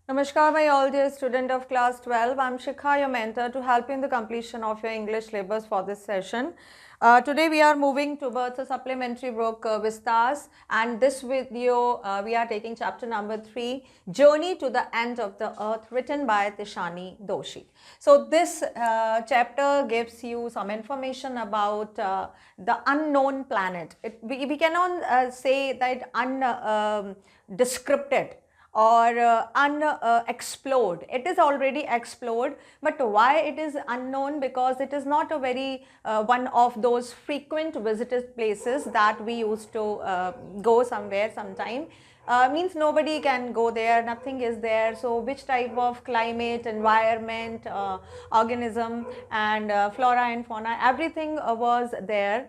Namaskar, my all dear student of class 12. I'm Shikha, your mentor, to help you in the completion of your English syllabus for this session. Today we are moving towards a supplementary book, Vistas, and this video we are taking chapter number 3, Journey to the End of the Earth, written by Tishani Doshi. So this chapter gives you some information about the unknown planet. We cannot say that undescripted or unexplored. It is already explored, but why it is unknown? Because it is not a very one of those frequent visited places that we used to go somewhere sometime. Means nobody can go there, nothing is there. So which type of climate, environment, organism and flora and fauna, everything was there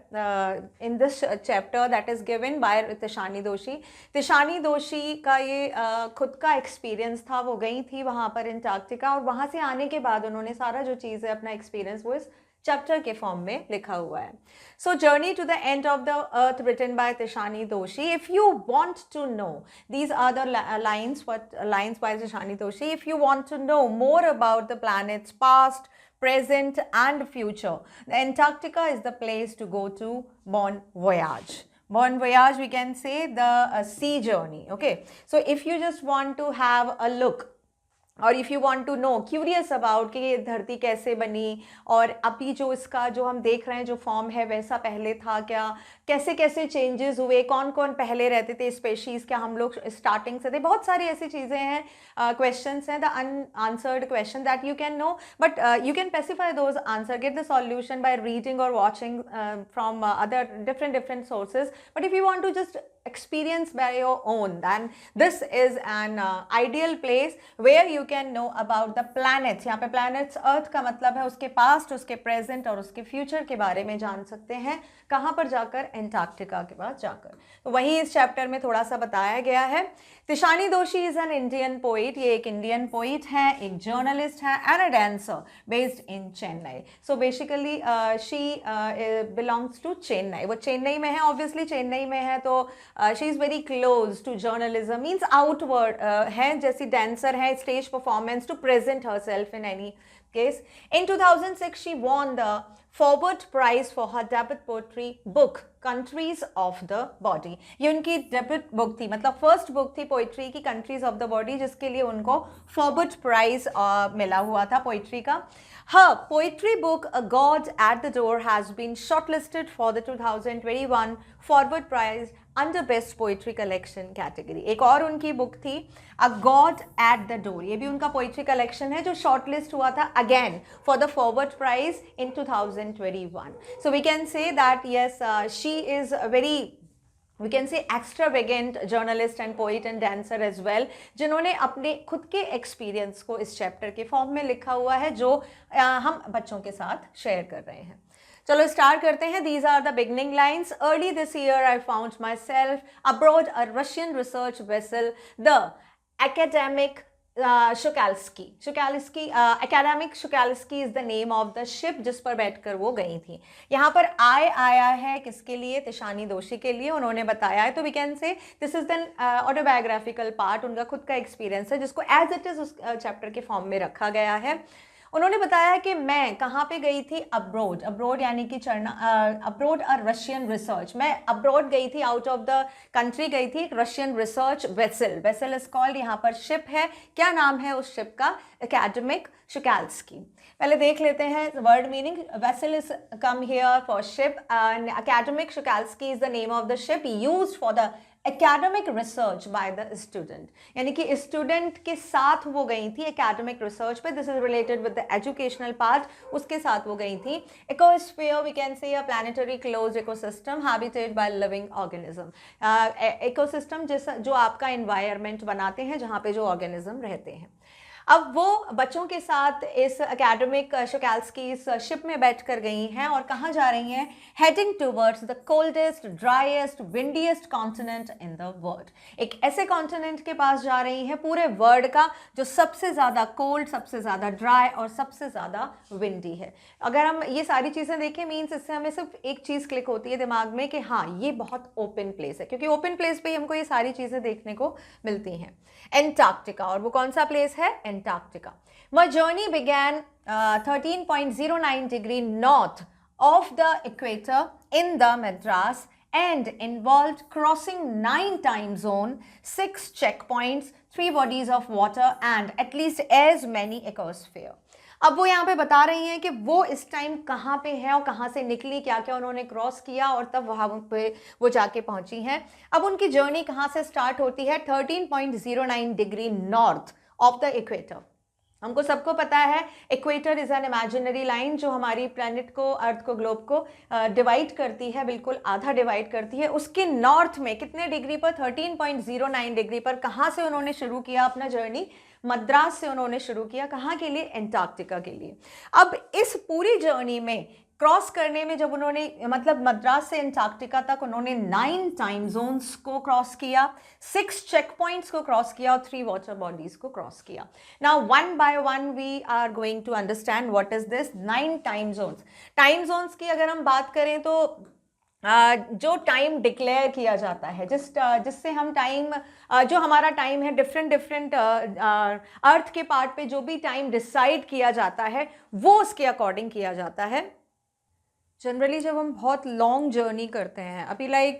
in this chapter that is given by Tishani Doshi. Tishani दोशी का ये खुद का experience था, वो गई थी वहाँ पर अंटार्कटिका और वहाँ से आने के बाद उन्होंने सारा जो चीज़ है अपना एक्सपीरियंस वो इस चैप्टर के फॉर्म में लिखा हुआ है. So journey to the end of the earth written by Tishani Doshi. If you want to know, these are the lines by Tishani Doshi. If you want to know more about the planets past, present and future, the Antarctica is the place to go to. Bon voyage. Bon voyage, we can say the sea journey. Okay, so if you just want to have a look और if you want to know, curious about कि ये धरती कैसे बनी और अभी जो इसका जो हम देख रहे हैं जो फॉर्म है वैसा पहले था क्या, कैसे कैसे चेंजेस हुए, कौन कौन पहले रहते थे स्पेशीज़, क्या हम लोग स्टार्टिंग से थे, बहुत सारी ऐसी चीज़ें हैं, क्वेश्चंस हैं, the unanswered question that you can know, but you can specify those answer, get the solution by reading और watching from other different sources. But if you want to just experience by your own, then this is an ideal place where you can know about the planets. यहाँ पे planets अर्थ का मतलब है उसके past, उसके present और उसके future के बारे में जान सकते हैं. कहाँ पर जाकर? एंटार्क्टिका के पास जाकर. तो वही इस चैप्टर में थोड़ा सा बताया गया है. Tishani Doshi is an Indian poet. ये एक इंडियन पोइट है, एक जर्नलिस्ट है and a dancer based in Chennai. So basically she belongs to Chennai. वो चेन्नई में है, ऑब्वियसली चेन्नई में है तो she is very close to journalism. Means outward है, जैसी डांसर है, stage performance to present herself in any case. In 2006, she won the Forward Prize for her debut poetry book, Countries of the Body. ये उनकी debut book थी, मतलब first book थी poetry की, countries of the body, जिसके लिए उनको forward prize मिला हुआ था पोइट्री का. Her poetry book, A God at the Door, has been shortlisted for the 2021 Forward Prize under Best Poetry Collection category. एक और उनकी बुक थी A God at the Door. ये भी उनका पोइट्री कलेक्शन है जो शॉर्टलिस्ट हुआ था again for the forward prize in 2021. So we can say that yes, she is a very, we can say, extravagant journalist and poet and dancer as well, जिन्होंने अपने खुद के एक्सपीरियंस को इस चैप्टर के फॉर्म में लिखा हुआ है जो हम बच्चों के साथ शेयर कर रहे हैं. चलो स्टार्ट करते हैं. These are the beginning lines. Early this year I found myself abroad a Russian research vessel, the academic academic Shukalsky is the name of the ship जिस पर बैठकर वो गई थी. यहाँ पर आया है किसके लिए? तिशानी दोशी के लिए. उन्होंने बताया है, तो we can say this is then autobiographical part, उनका खुद का एक्सपीरियंस है जिसको एज इट इज उस चैप्टर के फॉर्म में रखा गया है. उन्होंने बताया कि मैं कहाँ पे गई थी? अब्रोड. अब्रोड यानी कि अब्रोड अ रशियन रिसर्च. मैं अब्रोड गई थी, आउट ऑफ द कंट्री गई थी. Russian research vessel, vessel is called, यहाँ पर शिप है. क्या नाम है उस शिप का? Akademik Shokalskiy. पहले देख लेते हैं word meaning. Vessel is come here for ship and Akademik Shokalskiy is the name of the ship used for the academic research by the student. यानी कि स्टूडेंट के साथ वो गई थी एकेडमिक रिसर्च पे. This is related with the educational part, उसके साथ वो गई थी. Ecosphere, we can say a planetary close ecosystem habited by living organism. Ecosystem जो आपका एनवायरनमेंट बनाते हैं, जहाँ पे जो ऑर्गेनिज्म रहते हैं. अब वो बच्चों के साथ इस एकेडमिक शोकाल्स्की इस शिप में बैठ कर गई हैं और कहाँ जा रही हैं? Heading towards the coldest, driest, windiest continent in the world. एक ऐसे कॉन्टिनेंट के पास जा रही हैं पूरे वर्ल्ड का जो सबसे ज़्यादा कोल्ड, सबसे ज़्यादा ड्राई और सबसे ज़्यादा विंडी है। अगर हम ये सारी चीज़ें देखें मीन्स इससे हमें सिर्फ एक चीज़ क्लिक होती है दिमाग में कि हाँ ये बहुत ओपन प्लेस है, क्योंकि ओपन प्लेस पे ही हमको ये सारी चीज़ें देखने को मिलती हैं। एंटार्क्टिका, और वो कौन सा प्लेस है? Antarctica. My journey began 13.09 degree north of the equator in the Madras and involved crossing 9 time zone, 6 checkpoints, 3 bodies of water and at least as many ecosphere। अब वो यहाँ पे बता रही हैं कि वो इस टाइम कहाँ पे है और कहाँ से निकली, क्या क्या उन्होंने क्रॉस किया और तब वहाँ पे वो जाके पहुँची हैं। अब उनकी जर्नी कहाँ से स्टार्ट होती है? 13.09 degree north of the equator. हमको सबको पता है equator is an imaginary line जो हमारी प्लैनेट को, अर्थ को, ग्लोब को डिवाइड करती है, बिल्कुल आधा डिवाइड करती है। उसके नॉर्थ में कितने डिग्री पर? 13.09 डिग्री पर। कहाँ से उन्होंने शुरू किया अपना जर्नी? मद्रास से उन्होंने शुरू किया। कहाँ के लिए? एंटार्क्टिका के लिए। अब इस पूरी जर्नी में क्रॉस करने में जब उन्होंने, मतलब मद्रास से एंटार्क्टिका तक उन्होंने 9 टाइम जोन्स को क्रॉस किया, 6 चेक पॉइंट्स को क्रॉस किया और 3 वाटर बॉडीज को क्रॉस किया। Now one by one we are going to understand what is this 9 time zones. Time zones की अगर हम बात करें तो जो टाइम डिक्लेयर किया जाता है, जिससे हम टाइम, जो हमारा टाइम है, डिफरेंट अर्थ के पार्ट पे जो भी टाइम डिसाइड किया जाता है वो उसके अकॉर्डिंग किया जाता है। जनरली जब हम बहुत लॉन्ग जर्नी करते हैं, अभी लाइक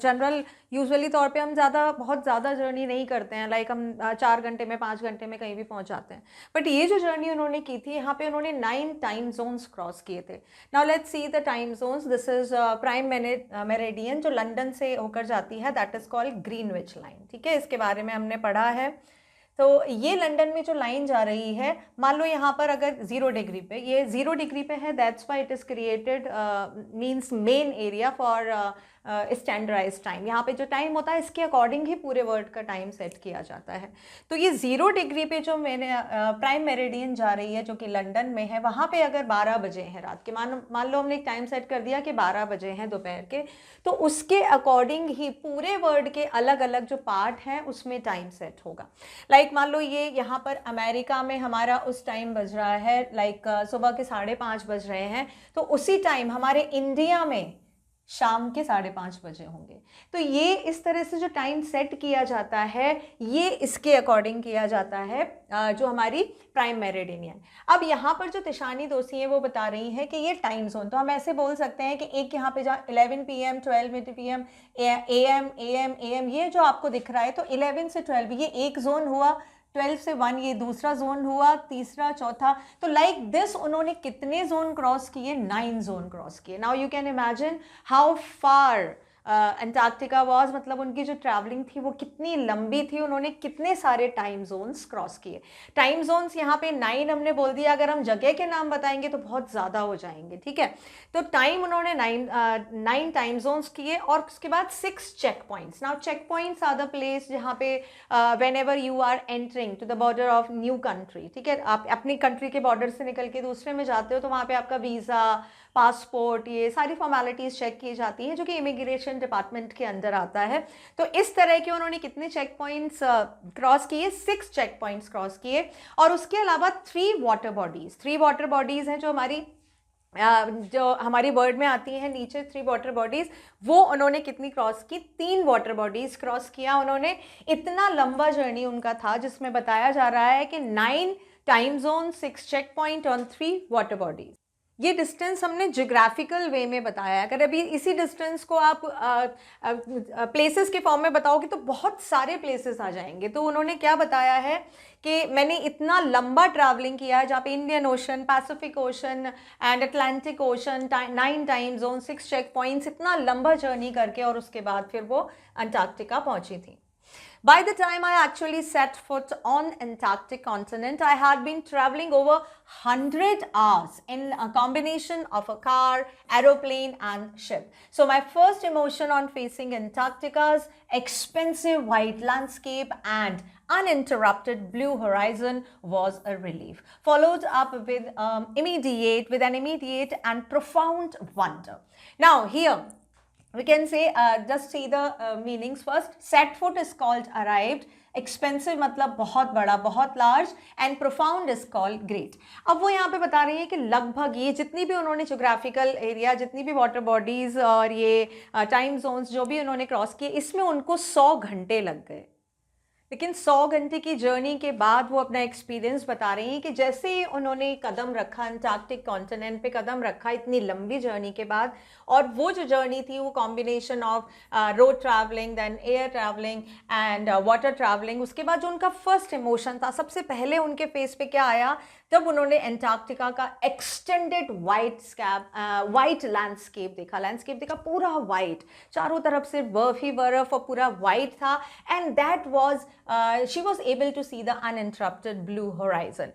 जनरल यूजुअली तौर पे हम बहुत ज़्यादा जर्नी नहीं करते हैं, लाइक हम 4 घंटे में, 5 घंटे में कहीं भी पहुंच जाते हैं। बट ये जो जर्नी उन्होंने की थी, यहाँ पे उन्होंने 9 टाइम जोन्स क्रॉस किए थे। Now let's see the time zones. This is prime meridian जो लंदन से होकर जाती है, that is called Greenwich line. ठीक है, इसके बारे में हमने पढ़ा है। तो ये लंदन में जो लाइन जा रही है, मान लो यहाँ पर अगर 0 डिग्री पे, ये 0 डिग्री पे है, that's why it is created means main area for standardize time. यहाँ पे जो टाइम होता है इसके अकॉर्डिंग ही पूरे वर्ल्ड का टाइम सेट किया जाता है। तो ये 0 डिग्री पे जो मैंने प्राइम मेरिडियन जा रही है जो कि लंदन में है, वहाँ पे अगर 12 बजे हैं रात के, मान लो हमने एक टाइम सेट कर दिया कि 12 बजे हैं दोपहर के, तो उसके अकॉर्डिंग ही पूरे वर्ल्ड के अलग अलग जो पार्ट हैं उसमें टाइम सेट होगा। लाइक मान लो ये यहाँ पर अमेरिका में हमारा उस टाइम बज रहा है, लाइक सुबह के 5:30 बज रहे हैं, तो उसी टाइम हमारे इंडिया में शाम के 5:30 बजे होंगे। तो ये इस तरह से जो टाइम सेट किया जाता है, ये इसके अकॉर्डिंग किया जाता है जो हमारी प्राइम मेरिडियन। अब यहाँ पर जो तिशानी दोषी हैं वो बता रही हैं कि ये टाइम जोन, तो हम ऐसे बोल सकते हैं कि एक यहाँ पे जहाँ 11 PM 12 PM AM ये जो आपको दिख रहा है, तो 11 से 12 ये एक जोन हुआ, 12 से 1 ये दूसरा जोन हुआ, तीसरा, चौथा। तो लाइक दिस उन्होंने कितने जोन क्रॉस किए? 9 जोन क्रॉस किए। Now you can imagine how far Antarctica was, मतलब उनकी जो ट्रैवलिंग थी वो कितनी लंबी थी, उन्होंने कितने सारे टाइम जोन्स क्रॉस किए। टाइम जोन्स यहाँ पे 9 हमने बोल दिया, अगर हम जगह के नाम बताएंगे तो बहुत ज़्यादा हो जाएंगे। ठीक है, तो टाइम उन्होंने 9 टाइम जोन्स किए और उसके बाद 6 check points. Now check points are the place जहाँ पे whenever you are entering to the border of new country, ठीक है, आप अपनी कंट्री के बॉर्डर से निकल के दूसरे में जाते हो तो वहाँ पे आपका वीज़ा, पासपोर्ट, ये सारी फॉर्मेलिटीज़ चेक की जाती हैं जो कि इमिग्रेशन डिपार्टमेंट के अंदर आता है। तो इस तरह के उन्होंने कितने चेक पॉइंट्स क्रॉस किए? 6 चेक पॉइंट्स क्रॉस किए। और उसके अलावा 3 वाटर बॉडीज़ हैं जो हमारी वर्ड में आती हैं नीचे, 3 वाटर बॉडीज़, वो उन्होंने कितनी क्रॉस की? 3 वाटर बॉडीज़ क्रॉस किया उन्होंने। इतना लंबा जर्नी उनका था जिसमें बताया जा रहा है कि 9 टाइम जोन, 6 चेक पॉइंट और 3 वाटर बॉडीज़। ये डिस्टेंस हमने जियोग्राफिकल वे में बताया। अगर अभी इसी डिस्टेंस को आप प्लेसेस के फॉर्म में बताओगे तो बहुत सारे प्लेसेस आ जाएंगे। तो उन्होंने क्या बताया है कि मैंने इतना लंबा ट्रैवलिंग किया है जहाँ पे Indian ocean, Pacific ocean and Atlantic ocean, 9 time zone, 6 check points, इतना लंबा जर्नी करके और उसके बाद फिर वो अंटार्कटिका पहुँची थी। By the time I actually set foot on Antarctic continent, I had been traveling over 100 hours in a combination of a car, aeroplane and ship. So my first emotion on facing Antarctica's expensive white landscape and uninterrupted blue horizon was a relief, followed up with an immediate and profound wonder. Now here, we can say, just see the meanings first. Set foot is called arrived, expensive मतलब बहुत बड़ा, बहुत large, and profound is called great. अब वो यहाँ पे बता रही है कि लगभग ये जितनी भी उन्होंने जोग्राफिकल एरिया, जितनी भी वाटर बॉडीज और ये टाइम जोन्स जो भी उन्होंने क्रॉस किए, इसमें उनको 100 घंटे लग गए. लेकिन 100 घंटे की जर्नी के बाद वो अपना एक्सपीरियंस बता रही हैं कि जैसे ही उन्होंने कदम रखा अंटार्कटिक कॉन्टिनेंट पे, कदम रखा इतनी लंबी जर्नी के बाद, और वो जो जर्नी थी वो combination of road travelling, then air travelling and water travelling, उसके बाद जो उनका फर्स्ट इमोशन था, सबसे पहले उनके फेस पे क्या आया जब उन्होंने अंटार्कटिका का एक्सटेंडेड वाइट लैंडस्केप देखा, पूरा वाइट, चारों तरफ से बर्फ ही बर्फ और पूरा वाइट था. And that was she was able to see the uninterrupted blue horizon.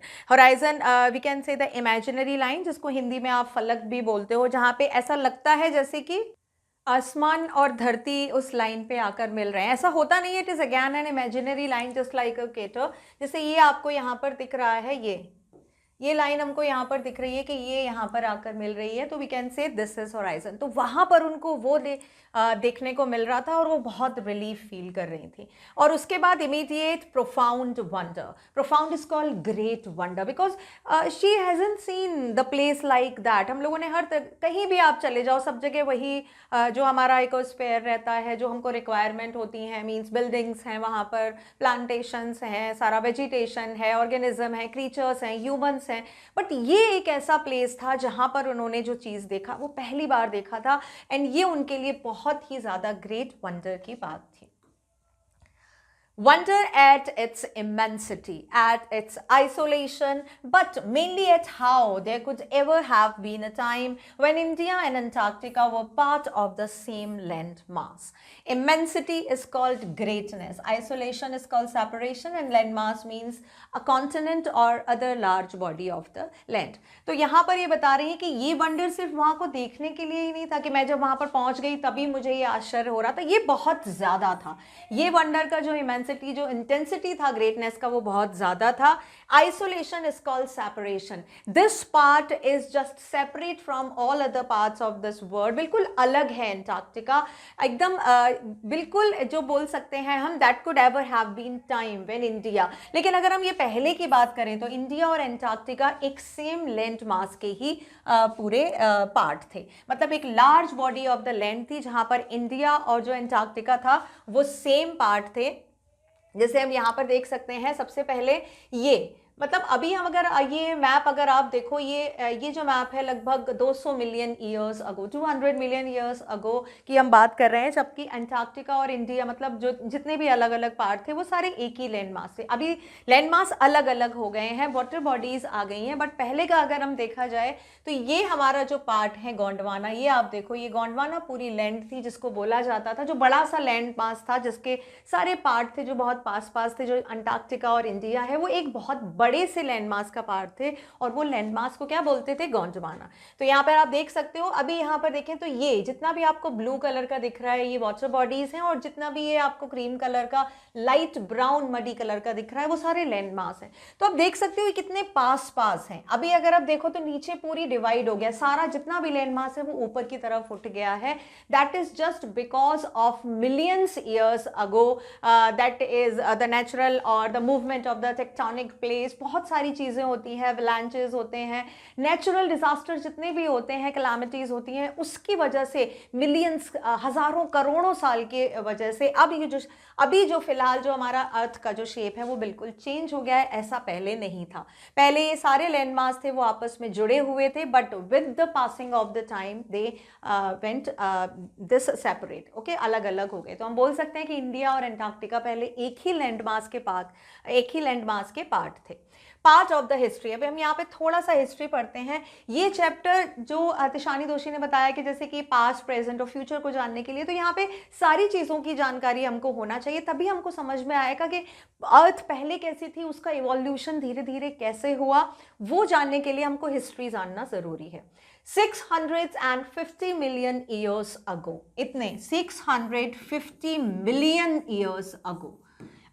We can say the imaginary line, जिसको हिंदी में आप फलक भी बोलते हो, जहाँ पे ऐसा लगता है जैसे कि आसमान और धरती उस लाइन पे आकर मिल रहे हैं. ऐसा होता नहीं है. It is again an imaginary line, just like a cater. जैसे ये आपको यहाँ पर दिख रहा है, ये लाइन हमको यहाँ पर दिख रही है कि ये यहाँ पर आकर मिल रही है, तो we can say this is horizon. तो वहाँ पर उनको वो देखने को मिल रहा था और वो बहुत रिलीफ फील कर रही थी. और उसके बाद immediate profound wonder. Profound is called great wonder because she hasn't seen the place like that. हम लोगों ने कहीं भी आप चले जाओ, सब जगह वही जो हमारा इकोस्फेयर रहता है, जो हमको रिक्वायरमेंट होती हैं, मीन्स बिल्डिंग्स हैं, वहाँ पर प्लांटेशंस हैं, सारा वेजिटेशन है, ऑर्गेनिज्म है, क्रीचर्स हैं, ह्यूमन्स हैं. बट ये एक ऐसा प्लेस था जहाँ पर उन्होंने जो चीज़ देखा वो पहली बार देखा था, एंड ये उनके लिए बहुत ही ज़्यादा ग्रेट वंडर की बात थी. Wonder at its immensity, at its isolation, but mainly at how there could ever have been a time when India and Antarctica were part of the same land mass. Immensity is called greatness, isolation is called separation, and land mass means a continent or other large body of the land. तो यहाँ पर ये बता रही है कि ये wonder सिर्फ वहाँ को देखने के लिए ही नहीं था कि मैं जब वहाँ पर पहुँच गई तभी मुझे ये आश्चर्य हो रहा था. ये बहुत ज़्यादा था. ये वंडर का जो जो इंटेंसिटी था ग्रेटनेस का, वो बहुत ज्यादा था. Isolation is called separation. This part is just separate from all other parts of this world. बिल्कुल अलग है अंटार्कटिका, एकदम बिल्कुल जो बोल सकते हैं हम, that could ever have been time when India. लेकिन अगर हम ये पहले की बात करें तो इंडिया और अंटार्कटिका एक सेम लैंड मास के ही पूरे पार्ट थे. मतलब एक large body of the land थी जहां पर इंडिया और जो अंटार्कटिका था वो सेम पार्ट थे. जैसे हम यहाँ पर देख सकते हैं, सबसे पहले ये मतलब अभी हम अगर ये मैप अगर आप देखो, ये जो मैप है लगभग 200 million years ago, 200 million years ago की हम बात कर रहे हैं, जबकि अंटार्कटिका और इंडिया मतलब जो जितने भी अलग अलग पार्ट थे वो सारे एक ही लैंड मास थे. अभी लैंड मास अलग अलग हो गए हैं, वाटर बॉडीज आ गई हैं, बट पहले का अगर हम देखा जाए तो ये हमारा जो पार्ट है गोंडवाना, ये आप देखो, ये गोंडवाना पूरी लैंड थी जिसको बोला जाता था, जो बड़ा सा लैंड मास था जिसके सारे पार्ट थे जो बहुत पास पास थे. जो अंटार्कटिका और इंडिया है वो एक बहुत बड़े से लैंडमास का पार्ट थे, और वो लैंडमास को क्या बोलते थे, गोंडवाना. तो यहाँ पर आप देख सकते हो, अभी यहाँ पर देखें तो ये जितना भी आपको ब्लू कलर का दिख रहा है ये वाटर बॉडीज हैं, और जितना भी ये आपको क्रीम कलर का, लाइट ब्राउन मडी कलर का दिख रहा है वो सारे लैंडमास हैं. तो आप देख सकते हो कितने पास पास हैं. अभी अगर आप देखो तो नीचे पूरी डिवाइड हो गया, सारा जितना भी लैंडमास है वो ऊपर की तरफ उठ गया है. That is just because of millions years ago. That is the natural और the movement of the tectonic plates. बहुत सारी चीज़ें होती हैं, अवलांचेस होते हैं, नेचुरल डिजास्टर जितने भी होते हैं, कैलामिटीज होती हैं, उसकी वजह से मिलियंस, हजारों करोड़ों साल के वजह से अभी जो फिलहाल जो हमारा अर्थ का जो शेप है वो बिल्कुल चेंज हो गया है. ऐसा पहले नहीं था. पहले ये सारे लैंडमास थे वो आपस में जुड़े हुए थे, but with the passing of the time they went this separate. Okay, अलग अलग हो गए. तो हम बोल सकते हैं कि इंडिया और अंटार्कटिका पहले एक ही लैंडमास के पार्ट थे. Part of the history. अभी हम यहाँ पे थोड़ा सा हिस्ट्री पढ़ते हैं। ये चैप्टर जो तिशानी दोषी ने बताया कि जैसे कि पास्ट, प्रेजेंट और फ्यूचर को जानने के लिए, तो यहाँ पे सारी चीज़ों की जानकारी हमको होना चाहिए, तभी हमको समझ में आएगा कि अर्थ पहले कैसी थी, उसका इवोल्यूशन धीरे धीरे कैसे हुआ, वो जानने के लिए हमको हिस्ट्री जानना ज़रूरी है। 650 मिलियन ईयर्स अगो, इतने 650 million years ago,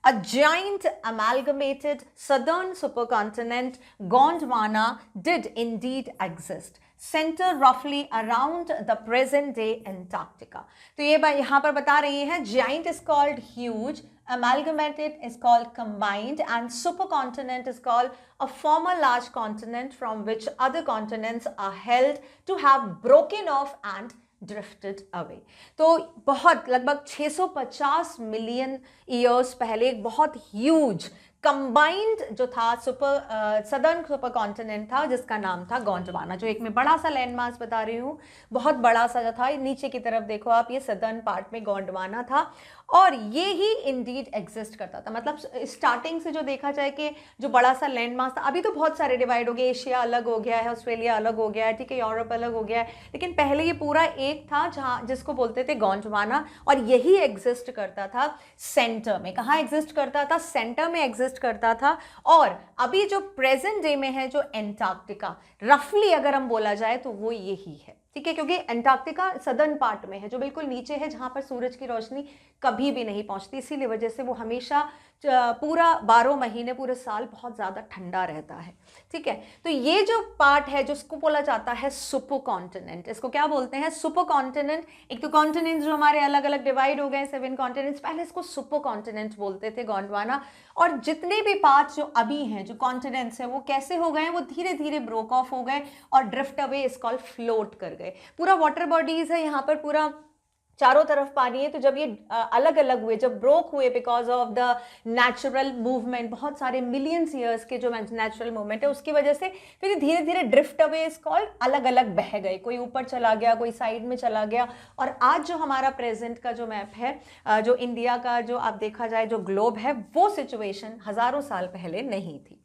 a giant amalgamated southern supercontinent Gondwana did indeed exist, centered roughly around the present day Antarctica. तो ये यहाँ पर बता रही है, giant is called huge, amalgamated is called combined, and supercontinent is called a former large continent from which other continents are held to have broken off and drifted away. तो बहुत लगभग 650 मिलियन ईयर्स पहले एक बहुत huge combined जो था southern super continent था, जिसका नाम था गोंडवाना, जो एक में बड़ा सा लैंड मास बता रही हूँ, बहुत बड़ा सा जो था, नीचे की तरफ देखो आप, ये सदर्न पार्ट में गोंडवाना था, और ये ही इंडीड एग्जिस्ट करता था। मतलब स्टार्टिंग से जो देखा जाए कि जो बड़ा सा लैंड मास था, अभी तो बहुत सारे डिवाइड हो गए, एशिया अलग हो गया है, ऑस्ट्रेलिया अलग हो गया है, ठीक है, यूरोप अलग हो गया है, लेकिन पहले ये पूरा एक था जहाँ जिसको बोलते थे गोंडवाना, और यही एग्जिस्ट करता था सेंटर में। कहाँ एग्जिस्ट करता था? सेंटर में एग्जिस्ट करता था। और अभी जो प्रेजेंट डे में है जो एंटार्क्टिका, रफली अगर हम बोला जाए तो वो यही है, ठीक है, क्योंकि एंटार्क्टिका सदर्न पार्ट में है, जो बिल्कुल नीचे है, जहां पर सूरज की रोशनी कभी भी नहीं पहुंचती, इसीलिए वजह से वो हमेशा पूरा 12 महीने पूरे साल बहुत ज़्यादा ठंडा रहता है, ठीक है। तो ये जो पार्ट है जिसको बोला जाता है सुपर कॉन्टिनेंट, इसको क्या बोलते हैं? Super continent. एक तो कॉन्टिनेंट्स जो हमारे अलग अलग डिवाइड हो गए 7 कॉन्टिनेंट्स, पहले इसको सुपर कॉन्टिनेंट बोलते थे, गोंडवाना। और जितने भी पार्ट्स जो अभी हैं, जो कॉन्टिनेंट्स हैं, वो कैसे हो गए? वो धीरे धीरे ब्रोक ऑफ हो गए और drift away is called, float कर गए। पूरा वाटर बॉडीज है यहाँ पर, पूरा चारों तरफ पानी है। तो जब ये अलग अलग हुए, जब ब्रोक हुए because of the natural movement, बहुत सारे मिलियंस ईयर्स के जो नेचुरल मूवमेंट है, उसकी वजह से फिर धीरे धीरे ड्रिफ्ट अवे इज कॉल्ड, अलग अलग बह गए, कोई ऊपर चला गया, कोई साइड में चला गया। और आज जो हमारा प्रेजेंट का जो मैप है, जो इंडिया का जो आप देखा जाए जो ग्लोब है, वो सिचुएशन हजारों साल पहले नहीं थी।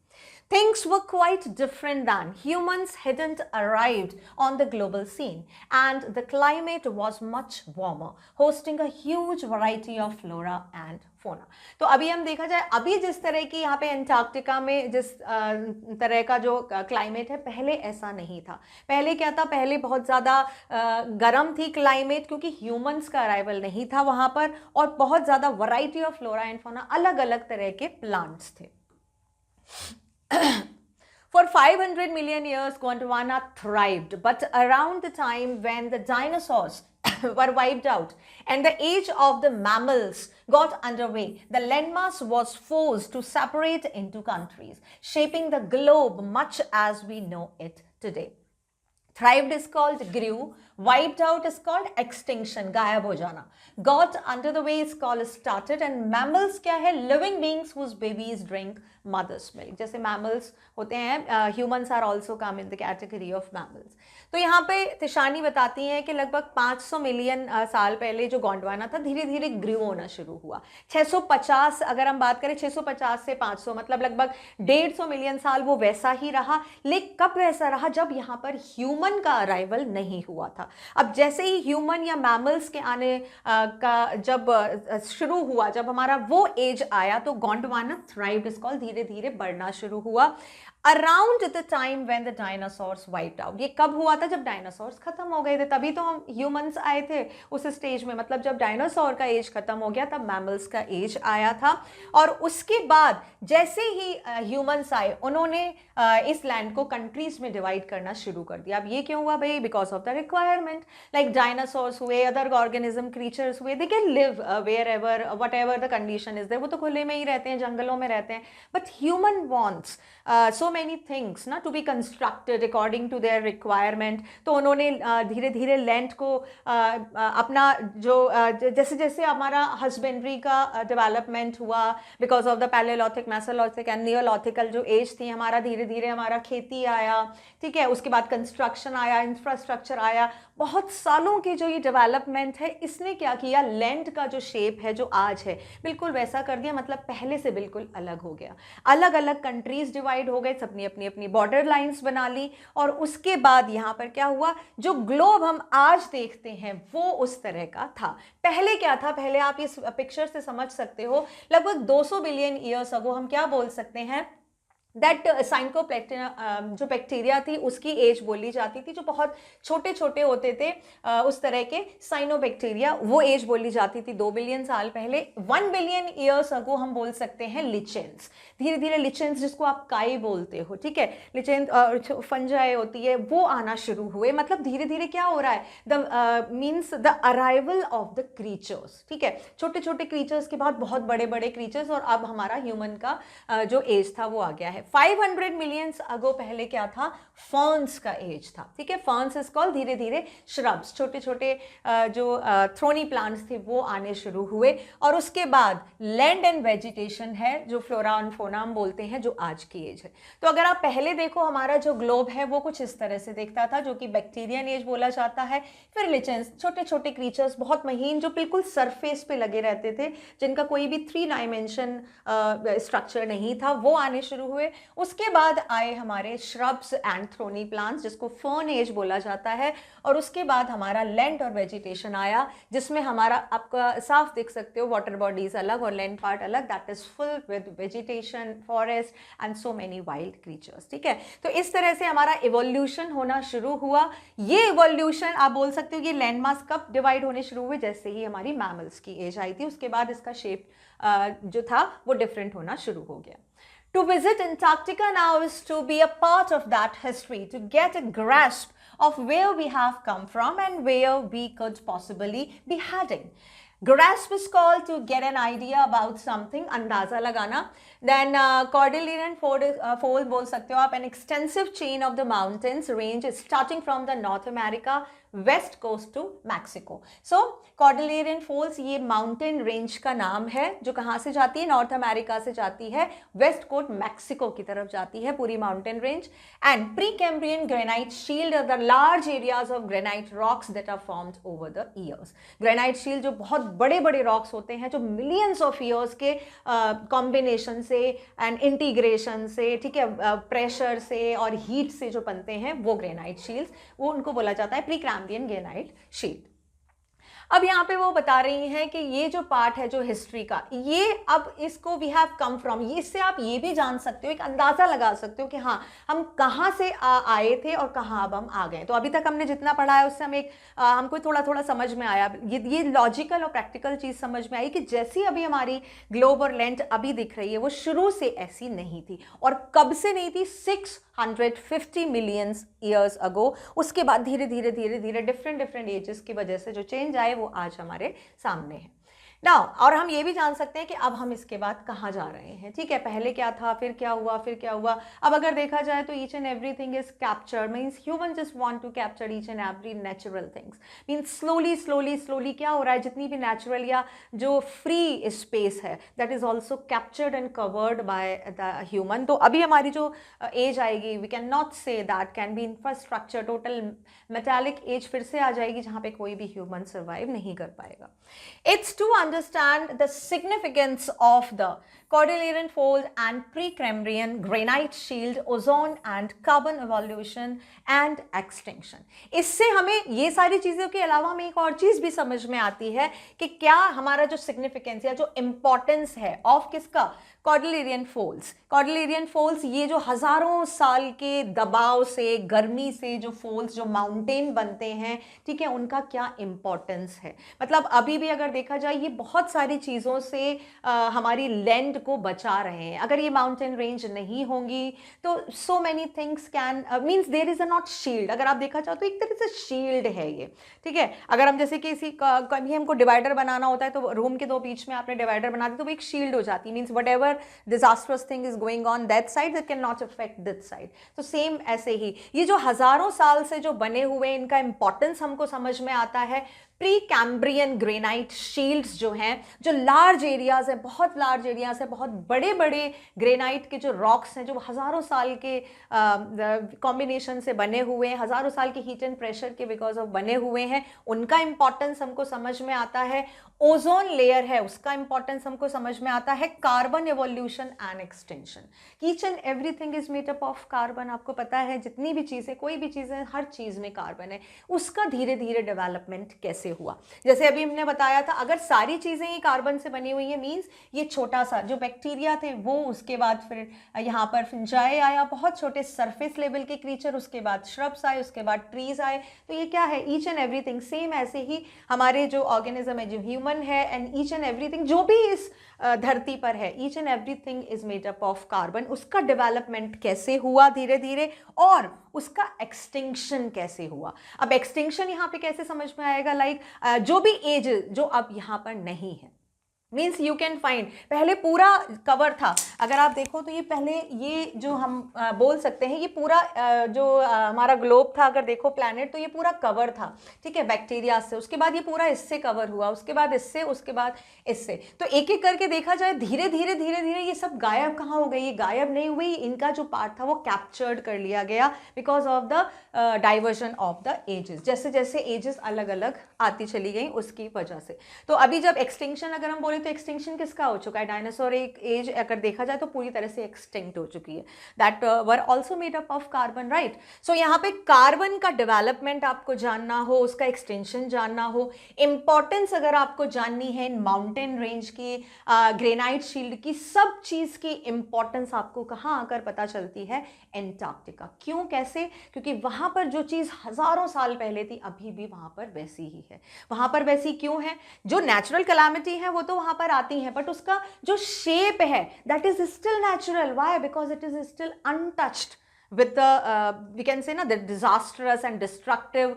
Things were quite different then. Humans hadn't arrived on the global scene, and the climate was much warmer, hosting a huge variety of flora and fauna. तो अभी हम देखा जाए, अभी जिस तरह की यहाँ पे एंटार्क्टिका में जिस तरह का जो क्लाइमेट है, पहले ऐसा नहीं था। पहले क्या था? पहले बहुत ज़्यादा गर्म थी क्लाइमेट, क्योंकि ह्यूमंस का अराइवल नहीं था वहाँ पर, और बहुत ज़्यादा variety of flora and fauna, अलग अलग तरह के प्लांट्स थे। For 500 million years, Gondwana thrived, but around the time when the dinosaurs were wiped out and the age of the mammals got underway, the landmass was forced to separate into countries, shaping the globe much as we know it today. Thrived is called grew, wiped out is called extinction, गायब हो जाना, got under the way is called started, and mammals क्या है? Living beings whose babies drink mother's milk. जैसे mammals होते हैं, humans are also come in the category of mammals. तो यहाँ पे तिशानी बताती हैं कि लगभग 500 मिलियन साल पहले जो गोंडवाना था, धीरे धीरे ग्रू होना शुरू हुआ। 650, अगर हम बात करें 650 से 500, मतलब लगभग 150 मिलियन साल वो वैसा ही रहा। लेकिन कब वैसा रहा? जब यहाँ पर ह्यूमन का अराइवल नहीं हुआ था। अब जैसे ही ह्यूमन या मैमल्स के आने का जब शुरू हुआ, जब हमारा वो एज आया, तो गोंडवाना थ्राइव्ड इज कॉल्ड, धीरे धीरे बढ़ना शुरू हुआ। Around the time when the dinosaurs wiped out, ये कब हुआ था? जब डायनासोर्स खत्म हो गए थे, तभी तो हम ह्यूमंस आए थे उस स्टेज में। मतलब जब डायनासोर का एज खत्म हो गया, तब मैमल्स का एज आया था। और उसके बाद जैसे ही ह्यूमंस आए, उन्होंने इस लैंड को कंट्रीज में डिवाइड करना शुरू कर दिया। अब ये क्यों हुआ भाई? Because of the requirement. Like dinosaurs हुए, अदर ऑर्गेनिज्म क्रीचर्स हुए, they can live wherever whatever the condition is there, वो तो खुले में ही रहते हैं, जंगलों में रहते हैं। But human wants so many things ना to be constructed according to their requirement। तो उन्होंने धीरे धीरे लैंड को अपना जो जैसे जैसे हमारा हस्बेंड्री का डेवलपमेंट हुआ, because of the palaeolithic, mesolithic and neolithical जो एज थी हमारा, धीरे धीरे हमारा खेती आया, ठीक है, उसके बाद कंस्ट्रक्शन आया, इंफ्रास्ट्रक्चर आया, बहुत सालों की जो ये डेवलपमेंट है इसने क्या किया, लैंड का जो शेप है जो आज है बिल्कुल वैसा कर दिया, मतलब पहले से बिल्कुल अलग हो गया। अलग अलग कंट्रीज डिवाइड हो गए, सबने अपनी अपनी बॉर्डर लाइंस बना ली, और उसके बाद यहाँ पर क्या हुआ, जो ग्लोब हम आज देखते हैं वो उस तरह का था। पहले क्या था, पहले आप इस पिक्चर से समझ सकते हो, लगभग 200 बिलियन ईयर्स अगो हम क्या बोल सकते हैं, दैट साइनकोप्लेक्टिया जो बैक्टीरिया थी उसकी एज बोली जाती थी, जो बहुत छोटे छोटे होते थे उस तरह के साइनोबैक्टीरिया, वो एज बोली जाती थी 2 बिलियन साल पहले। 1 बिलियन ईयर्स अगो हम बोल सकते हैं लिचेंस। धीरे धीरे लिचेंस, जिसको आप काई बोलते हो, ठीक है, लिचेंस फंजाई होती है, वो आना शुरू हुए। मतलब धीरे धीरे क्या हो रहा है, the means the arrival of the creatures, ठीक है, छोटे छोटे क्रीचर्स के बाद बहुत बड़े बड़े क्रीचर्स, और अब हमारा ह्यूमन का जो एज था वो आ गया है। 500 मिलियंस अगो पहले क्या था, फर्न्स का एज था, ठीक है, फर्न्स इज कॉल्ड, धीरे धीरे श्रब्स, छोटे छोटे जो थ्रोनी प्लांट्स थे वो आने शुरू हुए, और उसके बाद लैंड एंड वेजिटेशन है जो फ्लोरा एंड फौना हम बोलते हैं, जो आज की एज है। तो अगर आप पहले देखो, हमारा जो ग्लोब है वो कुछ इस तरह से दिखता था, जो कि बैक्टीरियन एज बोला जाता है। फिर लिचेंस, छोटे छोटे क्रीचर्स बहुत महीन, जो बिल्कुल सरफेस पे लगे रहते थे, जिनका कोई भी 3 डायमेंशन स्ट्रक्चर नहीं था, वो आने शुरू हुए। उसके बाद आए हमारे श्रब्स एंड थ्रोनी प्लांट्स, जिसको फर्न एज बोला जाता है, और उसके बाद हमारा लैंड और वेजिटेशन आया, जिसमें हमारा आपका साफ दिख सकते हो वाटर बॉडीज अलग और लैंड पार्ट अलग, that is full with vegetation, forest and so many wild creatures, ठीक है। तो इस तरह से हमारा इवोल्यूशन होना शुरू हुआ। ये इवोल्यूशन आप बोल सकते हो कि लैंड मास कब डिवाइड होने शुरू हुए, जैसे ही हमारी मैमल्स की एज आई थी, उसके बाद इसका शेप जो था वो डिफरेंट होना शुरू हो गया। To visit Antarctica now is to be a part of that history, to get a grasp of where we have come from and where we could possibly be heading. Grasp is called to get an idea about something, अंदाजा लगाना. Then Cordilleran fold बोल सकते हो आप, an extensive chain of the mountains range starting from the North America west coast to Mexico. So Cordilleran folds ये mountain range का नाम है, जो कहाँ से जाती है, नॉर्थ अमेरिका से जाती है, वेस्ट कोस्ट मैक्सिको की तरफ जाती है पूरी mountain range. And pre Cambrian granite shield are the large areas of granite rocks that are formed over the years. Granite shield जो बहुत बड़े बड़े रॉक्स होते हैं, जो मिलियंस ऑफ ईयर्स के कॉम्बिनेशन से एंड इंटीग्रेशन से, ठीक है, प्रेशर से और हीट से जो बनते हैं वो ग्रेनाइट शील्ड्स, वो उनको बोला जाता है प्री कैम्ब्रियन ग्रेनाइट शील्ड. अब यहाँ पे वो बता रही हैं कि ये जो पार्ट है जो हिस्ट्री का, ये अब इसको वी हैव कम फ्रॉम, इससे आप ये भी जान सकते हो, एक अंदाजा लगा सकते हो कि हाँ हम कहाँ से आए थे और कहाँ अब हम आ गए. तो अभी तक हमने जितना पढ़ा है उससे हम हमको थोड़ा थोड़ा समझ में आया, ये लॉजिकल और प्रैक्टिकल चीज़ समझ में आई कि जैसी अभी हमारी ग्लोब और लैंड अभी दिख रही है वो शुरू से ऐसी नहीं थी. और कब से नहीं थी, 650 मिलियंस ईयर्स अगो. उसके बाद धीरे धीरे धीरे धीरे डिफरेंट एजेस की वजह से जो चेंज आए वो आज हमारे सामने है. नाउ और हम ये भी जान सकते हैं कि अब हम इसके बाद कहाँ जा रहे हैं, ठीक है, पहले क्या था, फिर क्या हुआ, फिर क्या हुआ. अब अगर देखा जाए तो each and everything is captured, means human just want to capture each and every natural things. Means slowly क्या हो रहा है, जितनी भी नेचुरल या जो फ्री स्पेस है that is also captured and covered by the human. तो अभी हमारी जो एज आएगी, we can not say that can be infrastructure, total metallic age फिर से आ जाएगी जहाँ पे कोई भी ह्यूमन सर्वाइव नहीं कर पाएगा. It's to understand the significance of the Cordilleran Fold and Precambrian granite shield, ozone and carbon evolution and extinction. इससे हमें ये सारी चीज़ों के अलावा हमें एक और चीज़ भी समझ में आती है कि क्या हमारा जो सिग्निफिकेंस या जो इम्पोर्टेंस है ऑफ किसका, कॉर्डिलेरियन फोल्ड्स. कॉर्डिलेरियन फोल्ड्स ये जो हज़ारों साल के दबाव से, गर्मी से जो फोल्ड्स, जो माउंटेन बनते हैं, ठीक है, उनका क्या इम्पोर्टेंस है. मतलब अभी भी अगर देखा जाए ये बहुत सारी चीज़ों से हमारी लैंड को बचा रहे हैं. अगर ये माउंटेन रेंज नहीं होंगी तो so many things can means there is a not shield. अगर आप देखा चाहो तो एक तरह से शील्ड है ये, ठीक है. अगर हम जैसे किसी कभी हमको डिवाइडर बनाना होता है तो रूम के दो बीच में आपने डिवाइडर बना दी तो वो एक शील्ड हो जाती है. Means what ever disastrous thing is going on that side it can not affect this side. तो सेम ऐसे ही ये जो हजारों साल से जो बने हुए इनका इंपॉर्टेंस हमको समझ में आता है प्री कैम्ब्रियन ग्रेनाइट शील्ड्स जो हैं, जो लार्ज एरियाज हैं, बहुत लार्ज एरियाज हैं, बहुत बड़े बड़े ग्रेनाइट के जो रॉक्स हैं, जो हज़ारों साल के कॉम्बिनेशन से बने हुए हैं, हज़ारों साल के हीट एंड प्रेशर के बिकॉज ऑफ बने हुए हैं, उनका इंपॉर्टेंस हमको समझ में आता है। ओजोन लेयर है, उसका इंपॉर्टेंस हमको समझ में आता है। Carbon evolution and extension, each and everything is made up of carbon. आपको पता है जितनी भी चीज़ें, कोई भी चीज़ें, हर चीज़ में कार्बन है। उसका धीरे धीरे डेवलपमेंट कैसे हुआ, जैसे अभी हमने बताया था, अगर सारी चीज़ें ही कार्बन से बनी हुई है मीन्स ये छोटा सा जो बैक्टीरिया थे वो, उसके बाद फिर यहाँ पर फिंजाई आया, बहुत छोटे सरफेस लेवल के क्रीचर, उसके बाद श्रब्स आए, उसके बाद ट्रीज आए। तो ये क्या है, ईच एंड एवरीथिंग। सेम ऐसे ही हमारे जो ऑर्गेनिज्म है, जो ह्यूमन है, एंड ईच एंड एवरीथिंग जो भी इस धरती पर है, each and everything is made up of carbon. उसका डेवलपमेंट कैसे हुआ धीरे धीरे, और उसका एक्सटिंक्शन कैसे हुआ। अब एक्सटिंक्शन यहाँ पे कैसे समझ में आएगा, लाइक जो भी एज जो अब यहाँ पर नहीं है, मीन्स यू कैन फाइंड, पहले पूरा कवर था। अगर आप देखो तो ये पहले, ये जो हम बोल सकते हैं, ये पूरा जो हमारा ग्लोब था, अगर देखो प्लैनेट, तो ये पूरा कवर था, ठीक है, बैक्टीरिया से। उसके बाद ये पूरा इससे कवर हुआ, उसके बाद इससे, उसके बाद इससे। तो एक एक करके देखा जाए, धीरे धीरे धीरे धीरे ये सब गायब कहाँ हो गई, ये गायब नहीं हुई, इनका जो पार्ट था वो कैप्चर्ड कर लिया गया because of the diversion of the ages. जैसे जैसे एजेस अलग अलग आती चली गई उसकी वजह से। तो अभी जब एक्सटिंक्शन अगर हम बोले तो एक्सटिंक्शन किसका हो चुका है, डायनासोर एक एज अगर देखा जाए तो पूरी तरह से एक्सटिंक्ट हो चुकी है, that were also made up of carbon, right. So यहाँ पे कार्बन का डेवलपमेंट आपको जानना हो, उसका एक्सटेंशन जानना हो, इंपॉर्टेंस अगर आपको जाननी है इन माउंटेन रेंज की, ग्रेनाइट शील्ड की, सब चीज की इंपॉर्टेंस आपको कहाँ आकर पता चलती है, एंटार्क्टिका। क्यों, कैसे, क्योंकि वहां पर जो चीज हजारों साल पहले थी अभी भी वहां पर वैसी ही है। वहां पर वैसी क्यों है, जो नेचुरल कैलामिटी है वो तो वहां पर आती है, बट उसका जो शेप है that is still natural. Why, because it is still untouched with the we can say ना the disastrous and destructive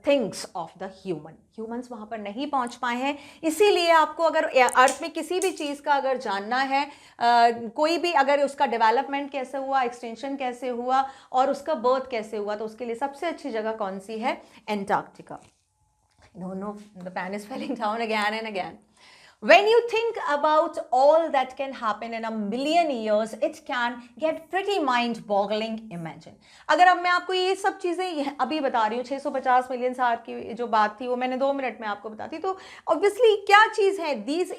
things of the humans वहाँ पर नहीं पहुँच पाए हैं। इसीलिए आपको अगर अर्थ में किसी भी चीज़ का अगर जानना है, कोई भी, अगर उसका डेवलपमेंट कैसे हुआ, एक्सटेंशन कैसे हुआ और उसका बर्थ कैसे हुआ, तो उसके लिए सबसे अच्छी जगह कौन सी है, Antarctica. No, the pan is falling down again and again. When you think about all that can happen in a million years, it can get pretty mind-boggling. Imagine. अगर अब मैं आपको ये सब चीज़ें अभी बता रही हूँ, 650 मिलियन साल की जो बात थी वो मैंने 2 मिनट में आपको बताती, तो ऑब्वियसली क्या चीज़ है, these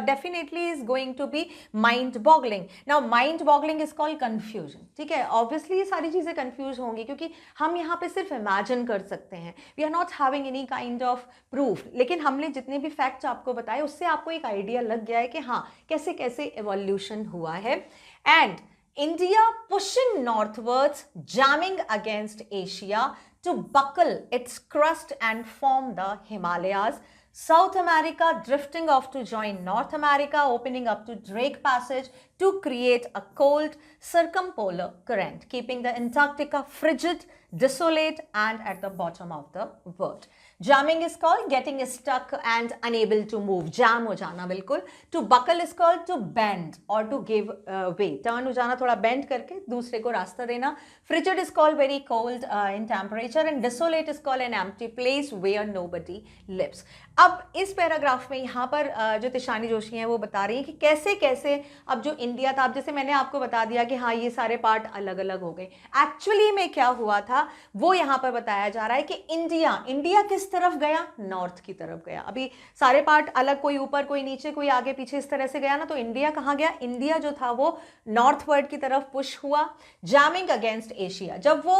definitely is going to be mind-boggling. Now mind-boggling is called confusion, ठीक है। ऑब्वियसली ये सारी चीज़ें कंफ्यूज होंगी क्योंकि हम यहाँ पे सिर्फ इमेजिन कर सकते हैं, we are not having any kind of proof, लेकिन हमने जितने भी फैक्ट्स आपको बताए उससे आपको एक आइडिया लग गया है कि हाँ कैसे कैसे एवोल्यूशन हुआ है। And India pushing northwards, jamming against Asia to buckle its crust and form the Himalayas, South America drifting off to join North America, opening up to Drake Passage to create a cold circumpolar current, keeping the Antarctica frigid, desolate and at the bottom of the world. Jamming is called getting stuck and unable to move, jam हो जाना बिल्कुल. To buckle is called to bend or to give way, turn हो जाना, थोड़ा bend करके दूसरे को रास्ता देना. Frigid is called very cold in temperature and desolate is called an empty place where nobody lives. अब इस पैराग्राफ में यहाँ पर जो तिशानी जोशी हैं वो बता रही हैं कि कैसे कैसे अब जो इंडिया था, अब जैसे मैंने आपको बता दिया कि हाँ ये सारे पार्ट अलग अलग हो गए, एक्चुअली में क्या हुआ था वो यहाँ पर बताया जा रहा है कि इंडिया किस तरफ गया, नॉर्थ की तरफ गया. अभी सारे पार्ट अलग, कोई ऊपर कोई नीचे कोई आगे पीछे इस तरह से गया ना, तो इंडिया कहाँ गया, इंडिया जो था वो नॉर्थवर्ड की तरफ पुश हुआ. जैमिंग अगेंस्ट एशिया, जब वो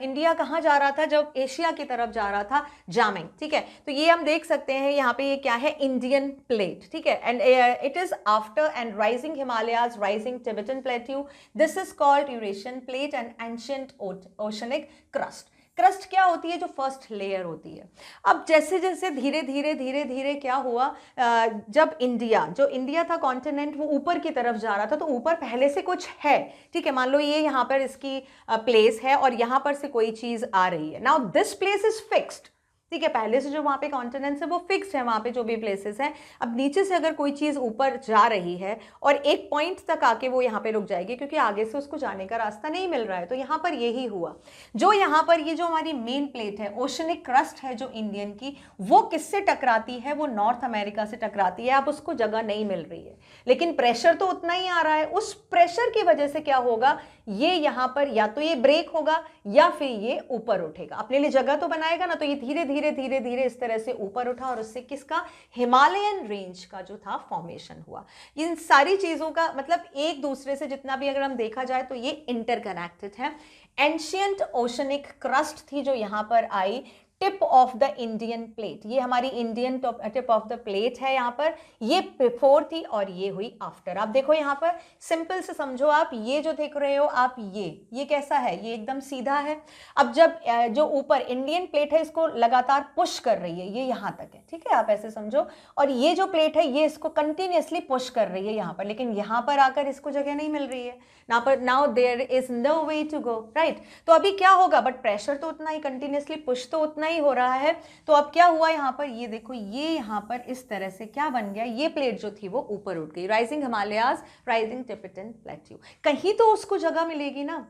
इंडिया कहाँ जा रहा था, जब एशिया की तरफ जा रहा था, जैमिंग, ठीक है. तो ये हम देख सकते हैं यहाँ पे, ये क्या है, इंडियन प्लेट, ठीक है. And it is after and rising Himalayas, rising Tibetan plateau, this is called Eurasian plate and ancient oceanic crust. Crust क्या होती है, जो फर्स्ट लेयर होती है. अब जैसे जैसे धीरे धीरे क्या हुआ, जब इंडिया था कॉन्टिनेंट, वो ऊपर की तरफ जा रहा था, तो ऊपर पहले से कुछ है, ठीक है. मान लो ये यहाँ पर इसकी प्लेस है और यहाँ पर से कोई चीज आ रही है. Now this place is fixed, ठीक है, पहले से जो वहाँ पे कॉन्टिनेंट्स है वो फिक्स्ड है, वहाँ पे जो भी प्लेसेस हैं। अब नीचे से अगर कोई चीज़ ऊपर जा रही है और एक पॉइंट तक आके वो यहाँ पे रुक जाएगी, क्योंकि आगे से उसको जाने का रास्ता नहीं मिल रहा है। तो यहाँ पर यही हुआ, जो यहाँ पर ये जो हमारी मेन प्लेट है, ओशनिक क्रस्ट है जो इंडियन की, वो किससे टकराती है? वो नॉर्थ अमेरिका से टकराती है। अब उसको जगह नहीं मिल रही है, लेकिन प्रेशर तो उतना ही आ रहा है। उस प्रेशर की वजह से क्या होगा, ये यहाँ पर या तो ये ब्रेक होगा या फिर ये ऊपर उठेगा, अपने लिए जगह तो बनाएगा ना। तो ये धीरे धीरे धीरे धीरे इस तरह से ऊपर उठा और उससे किसका, हिमालयन रेंज का जो था फॉर्मेशन हुआ। इन सारी चीजों का मतलब एक दूसरे से जितना भी अगर हम देखा जाए तो ये इंटरकनेक्टेड है। एंशियंट ओशनिक क्रस्ट थी जो यहाँ पर आई, tip of the Indian plate, ये हमारी Indian tip of the plate है यहाँ पर, ये बिफोर थी और ये हुई आफ्टर। आप देखो यहाँ पर सिंपल से समझो, आप ये जो देख रहे हो आप, ये कैसा है, ये एकदम सीधा है। अब जब जो ऊपर इंडियन प्लेट है इसको लगातार पुश कर रही है, ये यहाँ तक है, ठीक है, आप ऐसे समझो, और ये जो प्लेट है ये इसको कंटिन्यूसली पुश कर रही है यहाँ पर, लेकिन यहाँ पर आकर इसको जगह नहीं मिल रही है now there is no way to go, right. तो अभी क्या होगा, बट प्रेशर तो उतना ही, कंटिन्यूसली पुश तो उतना ही हो रहा है। तो अब क्या हुआ यहाँ पर, ये देखो, ये यहाँ पर इस तरह से क्या बन गया, ये प्लेट जो थी वो ऊपर उठ गई, rising Himalayas, rising Tibetan plateau. कहीं तो उसको जगह मिलेगी ना,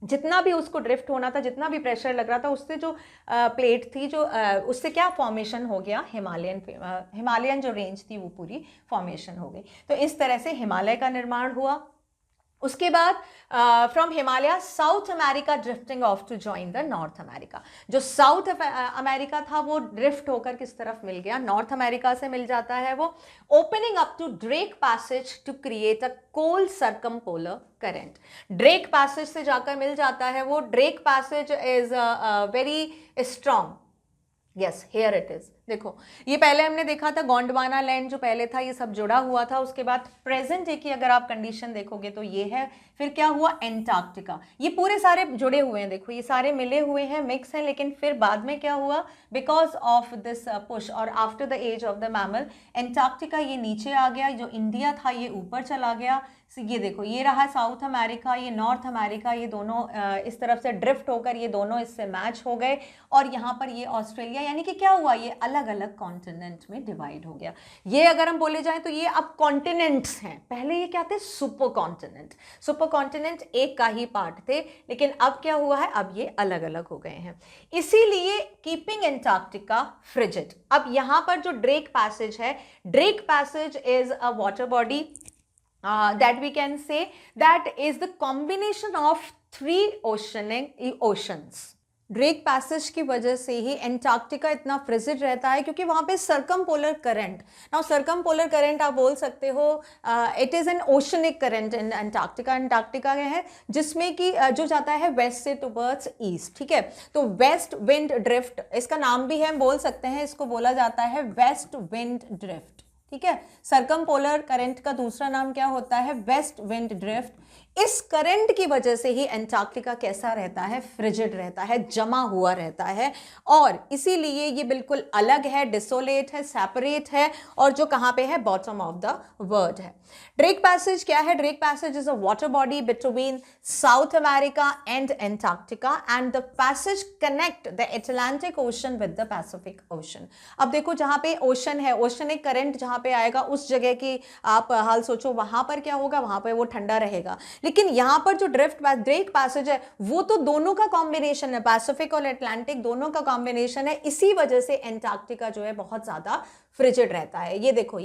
जितना भी उसको ड्रिफ्ट होना था, जितना भी प्रेशर लग रहा था, उससे जो प्लेट थी जो उससे क्या फॉर्मेशन हो गया, हिमालयन जो रेंज थी वो पूरी फॉर्मेशन हो गई। तो इस तरह से हिमालय का निर्माण हुआ। उसके बाद from Himalaya South America drifting off to join the North America. जो साउथ अमेरिका था वो ड्रिफ्ट होकर किस तरफ मिल गया, नॉर्थ अमेरिका से मिल जाता है वो, opening up to Drake passage to create a cold circumpolar current. Drake passage से जाकर मिल जाता है वो। Drake passage is very strong, yes here it is. देखो ये पहले हमने देखा था गोंडवाना लैंड जो पहले था, ये सब जुड़ा हुआ था। उसके बाद प्रेजेंट डे की अगर आप कंडीशन देखोगे तो ये है। फिर क्या हुआ, एंटार्क्टिका, ये पूरे सारे जुड़े हुए हैं, देखो ये सारे मिले हुए हैं, मिक्स हैं। लेकिन फिर बाद में क्या हुआ, बिकॉज ऑफ दिस पुश और after the age of the mammal, Antarctica ये नीचे आ गया, जो इंडिया था ये ऊपर चला गया। ये देखो ये रहा साउथ अमेरिका, ये नॉर्थ अमेरिका, ये दोनों इस तरफ से ड्रिफ्ट होकर ये दोनों इससे मैच हो गए। और यहाँ पर ये ऑस्ट्रेलिया, यानी कि क्या हुआ, ये अलग अलग कॉन्टिनेंट में डिवाइड हो गया। ये अगर हम बोले जाएं तो ये अब कॉन्टिनेंट्स हैं, पहले ये क्या थे, सुपर कॉन्टिनेंट। सुपर कॉन्टिनेंट एक का ही पार्ट थे, लेकिन अब क्या हुआ है, अब ये अलग अलग हो गए हैं। इसीलिए कीपिंग एंटार्क्टिका फ्रिजिड। अब यहाँ पर जो ड्रेक पैसेज है, Drake passage is a water body that we can say that is the combination of 3 oceans. Drake passage की वजह से ही एंटार्क्टिका इतना फ्रिजिड रहता है, क्योंकि वहाँ पे सर्कमपोलर करंट, नाउ सर्कमपोलर करंट आप बोल सकते हो, it is an oceanic current in Antarctica. Antarctica है जिसमें कि जो जाता है वेस्ट से टुवर्ड्स ईस्ट, ठीक है। तो वेस्ट विंड ड्रिफ्ट इसका नाम भी है, हम बोल सकते हैं, इसको बोला जाता है वेस्ट विंड ड्रिफ्ट, ठीक है। सर्कमपोलर करंट का दूसरा नाम क्या होता है, वेस्ट विंड ड्रिफ्ट। इस करंट की वजह से ही एंटार्क्टिका कैसा रहता है, फ्रिजिड रहता है, जमा हुआ रहता है, और इसीलिए ये बिल्कुल अलग है, डिसोलेट है, सेपरेट है, और जो कहाँ पे है, बॉटम ऑफ द वर्ल्ड है। ड्रेक पैसेज क्या है, Drake passage is a water body between south America and Antarctica, and the passage connect the Atlantic ocean with the Pacific ocean. अब देखो जहाँ पे ओशन है, ओशनिक करंट जहाँ पे आएगा उस जगह की आप हाल सोचो, वहां पर क्या होगा, वहां पर वो ठंडा रहेगा। लेकिन यहां पर जो ड्रेक पैसेज है वो तो दोनों का कॉम्बिनेशन है, पैसिफिक और अटलांटिक दोनों का कॉम्बिनेशन है। इसी वजह से एंटार्क्टिका जो है बहुत ज्यादा फ्रिजिड रहता है। ये देखो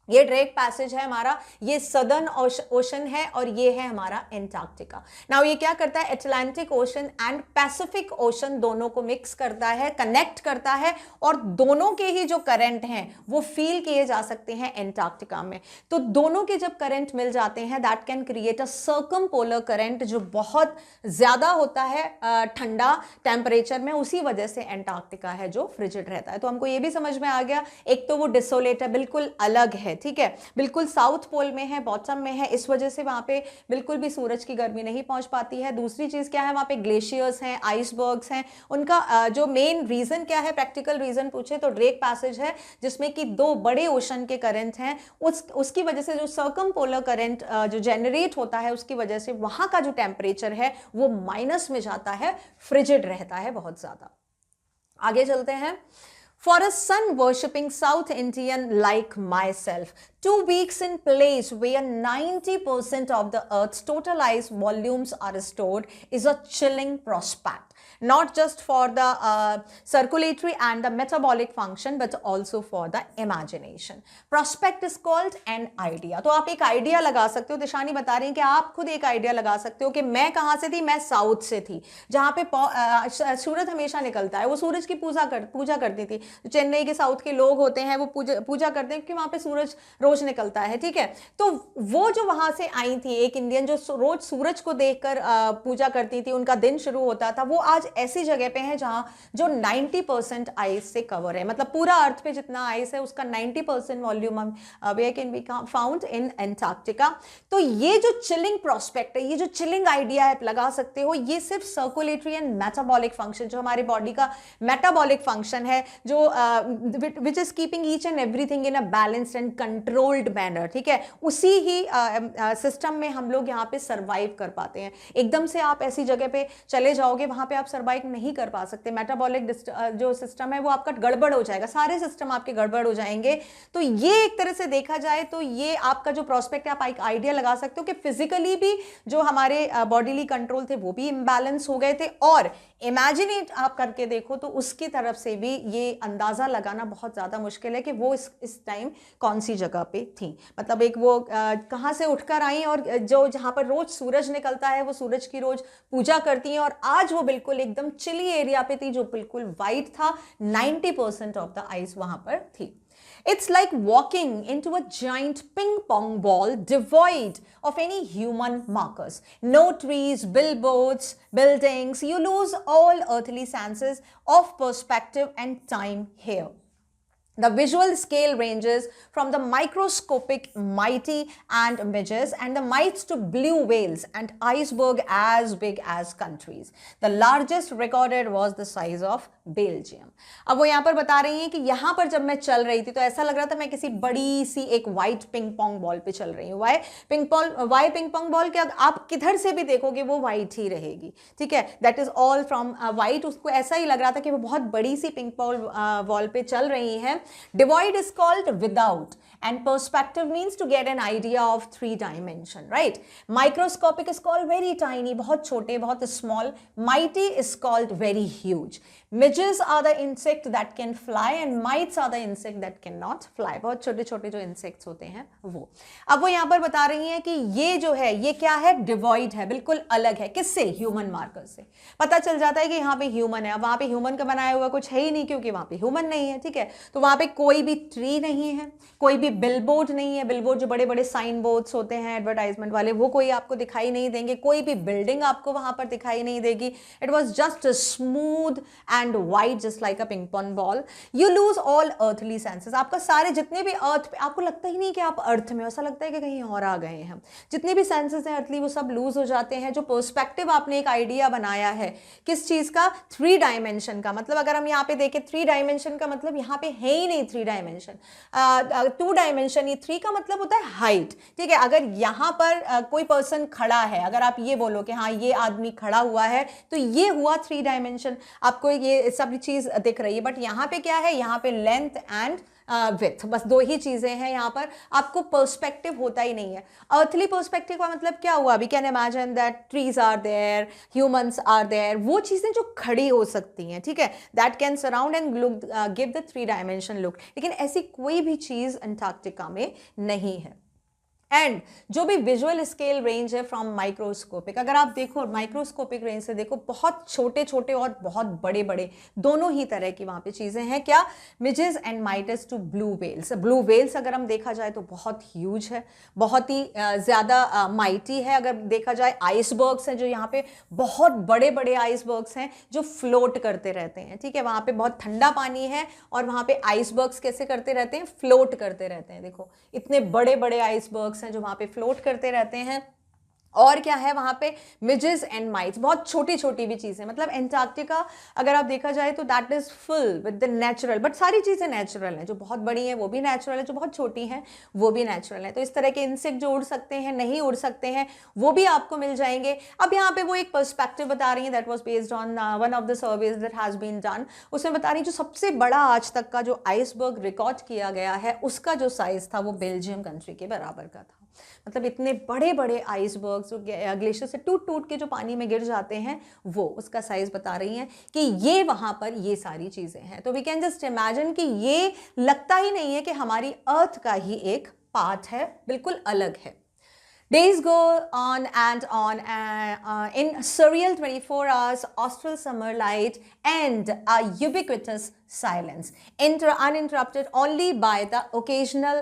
ये ड्रेक पैसेज है हमारा, ये सदर्न ओशन है, और ये है हमारा एंटार्क्टिका। नाउ ये क्या करता है, Atlantic ocean and Pacific ocean दोनों को मिक्स करता है, कनेक्ट करता है, और दोनों के ही जो करंट हैं वो फील किए जा सकते हैं एंटार्क्टिका में। तो दोनों के जब करंट मिल जाते हैं, that can create a circumpolar current, जो बहुत ज्यादा होता है ठंडा टेम्परेचर में। उसी वजह से एंटार्क्टिका है जो फ्रिजिड रहता है। तो हमको ये भी समझ में आ गया, एक तो वो डिसोलेट है, बिल्कुल अलग है, ठीक है, बिल्कुल साउथ पोल में है, बॉटम में है, इस वजह से वहां पे बिल्कुल भी सूरज की गर्मी नहीं पहुंच पाती है। दूसरी चीज क्या है, वहां पे ग्लेशियर्स हैं, आइसबर्ग्स हैं। उनका जो मेन रीजन क्या है, प्रैक्टिकल रीजन पूछे तो ड्रेक पैसेज है, जिसमें कि 2 बड़े ओशन के करंट हैं। उसकी वजह से जो सर्कमपोलर करंट जो जनरेट होता है, उसकी वजह से वहां का जो टेम्परेचर है वो माइनस में जाता है, फ्रिजिड रहता है बहुत ज्यादा। आगे चलते हैं। For a sun worshipping South Indian like myself, 2 weeks in place where 90% of the Earth's total ice volumes are stored is a chilling prospect. Not just for the circulatory and the metabolic function, but also for the imagination. Prospect is called an idea. तो आप एक idea लगा सकते हो, दिशानी बता रही हैं कि आप खुद एक आइडिया लगा सकते हो कि मैं कहाँ से थी, मैं साउथ से थी, जहाँ पे सूरज हमेशा निकलता है। वो सूरज की पूजा करती थी। चेन्नई के साउथ के लोग होते हैं, वो पूजा करते हैं क्योंकि वहाँ पे सूरज रोज निकलता है, ठीक है। तो वो जो वहाँ से आई थी, एक इंडियन जो रोज सूरज को देखकर पूजा करती थी, उनका दिन शुरू होता था, वो आज ऐसी जगह पे है जहां जो 90% आइस से कवर है। मतलब पूरा अर्थ पे जितना आइस है उसका 90% वॉल्यूम हम where can be found in Antarctica. तो ये जो चिलिंग प्रोस्पेक्ट है, ये जो चिलिंग आइडिया है, लगा सकते हो, ये सिर्फ सर्कुलेटरी एंड मेटाबॉलिक फंक्शन, जो हमारी बॉडी का मेटाबॉलिक फंक्शन है, जो which is keeping each and everything in a balanced and controlled manner, ठीक है, उसी ही सिस्टम में हम लोग यहाँ पे सर्वाइव कर पाते हैं। एकदम से आप ऐसी जगह पे चले जाओगे, वहां पे आप सर्वाइव नहीं कर पा सकते। मेटाबॉलिक जो सिस्टम है वो आपका गड़बड़ हो जाएगा, सारे सिस्टम आपके गड़बड़ हो जाएंगे। तो ये एक तरह से देखा जाए तो ये आपका जो प्रोस्पेक्ट है, आप एक आइडिया लगा सकते हो कि फिजिकली भी जो हमारे बॉडीली कंट्रोल थे वो भी इम्बैलेंस हो गए थे, और इमेजिनेट आप करके देखो तो उसकी तरफ से भी ये अंदाजा लगाना बहुत ज्यादा मुश्किल है कि वो इस टाइम कौन सी जगह पे थी। मतलब एक वो कहां से उठकर आई, और जो जहां पर रोज सूरज निकलता है वो सूरज की रोज पूजा करती हैं, और आज वो बिल्कुल एकदम चिली एरिया पे थी जो बिल्कुल वाइट था। 90% ऑफ द आइस वहां पर थी। It's like walking into a giant ping pong ball devoid of any human markers. No trees, billboards, buildings. You lose all earthly senses of perspective and time here. The visual scale ranges from the microscopic mighty and midges and the mites to blue whales and iceberg as big as countries. The largest recorded was the size of Belgium. अब वो यहाँ पर बता रही हैं कि यहाँ पर जब मैं चल रही थी तो ऐसा लग रहा था मैं किसी बड़ी सी एक वाइट पिंग पोंग बॉल पे चल रही हूँ। वाई पिंग पोंग बॉल के आप किधर से भी देखोगे वो वाइट ही रहेगी, ठीक है, that is all from white. उसको ऐसा ही लग रहा था कि वो बहुत बड़ी सी पिंग पोंग बॉल पे चल रही है। Devoid is called without and perspective means to get an idea of 3 dimension, right? Microscopic is called very tiny, बहुत छोटे, बहुत small. Mighty is called very huge. Midges are the insect that can fly and mites are the insect that cannot fly. बहुत छोटे छोटे जो insects होते हैं वो। अब वो यहाँ पर बता रही हैं कि ये जो है ये क्या है, डिवॉइड है, बिल्कुल अलग है। किससे? ह्यूमन मार्कर से। पता चल जाता है कि यहाँ पे ह्यूमन है। अब वहाँ पे ह्यूमन का बनाया हुआ कुछ है ही नहीं क्योंकि वहाँ पे ह्यूमन नहीं है, ठीक है। तो वहाँ पे कोई भी ट्री नहीं है, कोई भी बिलबोर्ड नहीं है। बिलबोर्ड जो बड़े बड़े साइन बोर्ड्स होते हैं एडवर्टाइजमेंट वाले, वो कोई आपको दिखाई नहीं देंगे। कोई भी बिल्डिंग आपको वहां पर दिखाई नहीं देगी। It was just smooth and white just like a ping pong ball. You lose all earthly senses. आपका सारे जितने भी अर्थ पे, आपको लगता ही नहीं कि आप अर्थ में, ऐसा लगता है कि कहीं और आ गए हैं। जितने भी सेंसेस हैं अर्थली वो सब लूज हो जाते हैं। जो पर्सपेक्टिव आपने एक आइडिया बनाया है किस चीज का, 3 डायमेंशन का। मतलब अगर हम यहाँ पे देखें 3 डायमेंशन का मतलब यहाँ पे है ही नहीं 3 डायमेंशन, 2 डायमेंशन। ये 3 का मतलब होता है हाइट, ठीक है। अगर यहाँ पर कोई पर्सन खड़ा है, अगर आप ये बोलो कि हाँ ये आदमी खड़ा हुआ है, तो ये हुआ 3 डायमेंशन, आपको ये सब चीज दिख रही है। बट यहाँ पे क्या है, यहाँ पे लेंथ एंड विथ, बस 2 ही चीजें हैं यहाँ पर। आपको पर्सपेक्टिव होता ही नहीं है। अर्थली पर्सपेक्टिव का मतलब क्या हुआ, we can imagine that trees are there, humans are there, वो चीजें जो खड़ी हो सकती हैं, ठीक है, that can surround and look give the 3 dimension look. लेकिन ऐसी कोई भी चीज अंटार्कटिका में नहीं है। एंड जो भी विजुअल स्केल रेंज है फ्रॉम माइक्रोस्कोपिक, अगर आप देखो माइक्रोस्कोपिक रेंज से देखो, बहुत छोटे छोटे और बहुत बड़े बड़े दोनों ही तरह की वहां पे चीजें हैं। क्या? Midges and mites to blue whales. Blue whales अगर हम देखा जाए तो बहुत ह्यूज है, बहुत ही ज्यादा माइटी है। अगर देखा जाए आइसबर्ग्स हैं जो यहाँ पे बहुत बड़े बड़े आइसबर्ग्स हैं जो फ्लोट करते रहते हैं, ठीक है। वहां पे बहुत ठंडा पानी है और वहां पे आइसबर्ग्स कैसे करते रहते हैं, फ्लोट करते रहते हैं। देखो इतने बड़े बड़े आइसबर्ग्स हैं जो वहां पे फ्लोट करते रहते हैं। और क्या है वहाँ पे, मिजेस एंड माइट्स, बहुत छोटी छोटी भी चीज़ें, मतलब एंटार्क्टिका अगर आप देखा जाए तो that is full with the natural, but सारी चीज़ें नेचुरल हैं, जो बहुत बड़ी हैं वो भी नेचुरल है, जो बहुत छोटी हैं वो भी नेचुरल है। तो इस तरह के इंसेक्ट जो उड़ सकते हैं, नहीं उड़ सकते हैं, वो भी आपको मिल जाएंगे। अब यहाँ पे वो एक पर्सपेक्टिव बता रही है that was based on one of the surveys that has been done. उसमें बता रही है जो सबसे बड़ा आज तक का जो आइसबर्ग रिकॉर्ड किया गया है उसका जो साइज था वो बेल्जियम कंट्री के बराबर का था। मतलब इतने बड़े बड़े आइसबर्ग्स जो ग्लेशियर से टूट टूट के जो पानी में गिर जाते हैं, वो उसका साइज बता रही हैं कि ये वहां पर ये सारी चीजें हैं। तो वी कैन जस्ट इमेजिन कि ये लगता ही नहीं है कि हमारी अर्थ का ही एक पार्ट है, बिल्कुल अलग है। Days go on and on in surreal 24 hours, austral summer light, and a ubiquitous silence, uninterrupted only by the occasional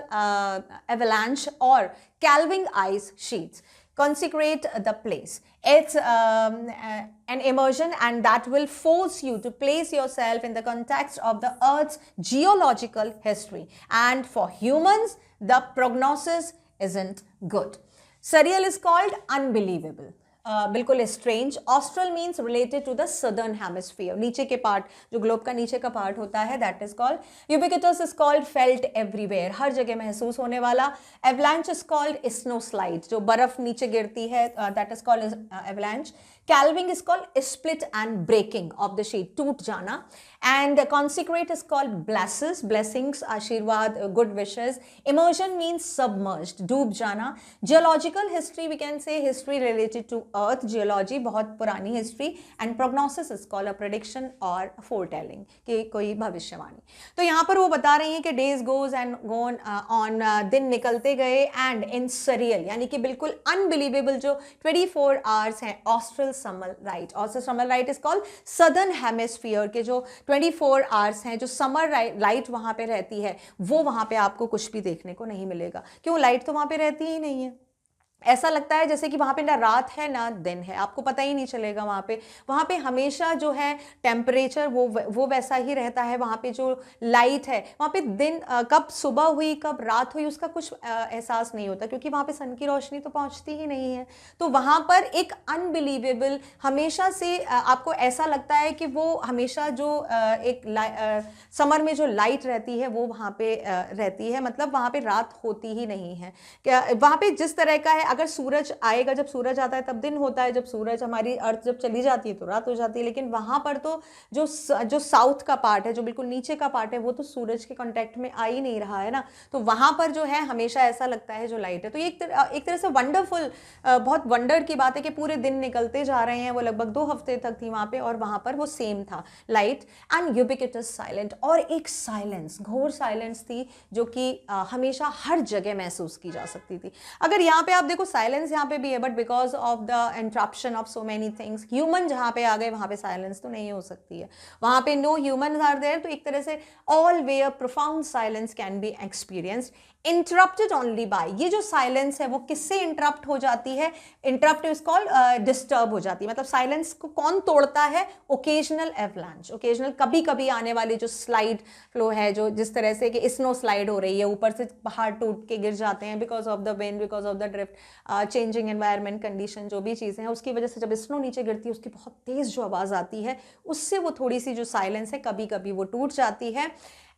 avalanche or calving ice sheets consecrate the place. It's an immersion, and that will force you to place yourself in the context of the Earth's geological history. And for humans, the prognosis isn't good. Surreal is called unbelievable. बिल्कुल strange. Austral means related to the southern hemisphere, नीचे के part, जो globe का नीचे का part होता है, that is called. Ubiquitous is called felt everywhere, हर जगह महसूस होने वाला। Avalanche is called snow slide, जो बर्फ नीचे गिरती है, that is called avalanche. Calving is called split and breaking of the sheet, टूट जाना। And consecrate is called blesses, blessings, आशीर्वाद, good wishes. Immersion means submerged, डूब जाना। Geological history, we can say history related to earth, geology बहुत पुरानी हिस्ट्री। And prognosis is called a prediction और फोरटेलिंग, कि कोई भविष्यवाणी। तो यहाँ पर वो बता रही हैं कि days goes and gone on, दिन निकलते गए, एंड इन सरियल यानी कि बिल्कुल अनबिलीवेबल जो 24 आवर्स हैं, austral summer light. Austral summer light is called southern hemisphere के जो 24 आवर्स हैं, जो समर लाइट वहाँ पे रहती है, वो वहाँ पे आपको कुछ भी देखने को नहीं मिलेगा। क्यों? लाइट तो वहाँ पे रहती ही नहीं है। ऐसा लगता है जैसे कि वहाँ पे ना रात है ना दिन है, आपको पता ही नहीं चलेगा। वहाँ पे हमेशा जो है टेम्परेचर वो वैसा ही रहता है। वहाँ पे जो लाइट है, वहाँ पे दिन कब सुबह हुई कब रात हुई उसका कुछ एहसास नहीं होता, क्योंकि वहाँ पे सन की रोशनी तो पहुँचती ही नहीं है। तो वहाँ पर एक अनबिलीवेबल, हमेशा से आपको ऐसा लगता है कि वो हमेशा जो एक समर में जो लाइट रहती है वो वहाँ पे रहती है, मतलब वहाँ पे रात होती ही नहीं है। वहाँ पे जिस तरह का है, अगर सूरज आएगा, जब सूरज आता है तब दिन होता है, जब सूरज हमारी अर्थ जब चली जाती है तो रात हो जाती है। लेकिन वहां पर तो जो साउथ का पार्ट है, जो बिल्कुल नीचे का पार्ट है, वो तो सूरज के कांटेक्ट में आ ही नहीं रहा है ना। तो वहां पर जो है हमेशा ऐसा लगता है जो लाइट है। तो ये एक तरह से वंडरफुल, बहुत वंडर की बात है कि पूरे दिन निकलते जा रहे हैं। वो लगभग 2 हफ्ते तक थी वहां पे, और वहां पर वो सेम था, लाइट एंड यूबिक्विटस साइलेंट। और एक साइलेंस, घोर साइलेंस थी, जो कि हमेशा हर जगह महसूस की जा सकती थी। अगर यहाँ पे आप देखो, साइलेंस यहाँ पे भी है, but because of the interruption of so many things, human जहाँ पे आ गए वहाँ पे साइलेंस तो नहीं हो सकती है। वहाँ पे नो ह्यूमन आर देयर, तो एक तरह से all where profound silence can be experienced, interrupted only by. ये जो साइलेंस है वो किससे इंटरप्ट हो जाती है? इंटरप्ट इज कॉल्ड डिस्टर्ब हो जाती है। मतलब साइलेंस को कौन तोड़ता है? ओकेजनल एवलांच, ओकेजनल कभी कभी आने वाली जो स्लाइड फ्लो है, जो जिस तरह से कि स्नो स्लाइड हो रही है, ऊपर से पहाड़ टूट के गिर जाते हैं because of the wind, because of the drift, changing environment condition, जो भी चीज़ें हैं उसकी वजह से जब स्नो नीचे गिरती है उसकी बहुत तेज़ जो आवाज़ आती है, उससे वो थोड़ी सी जो साइलेंस है कभी कभी वो टूट जाती है।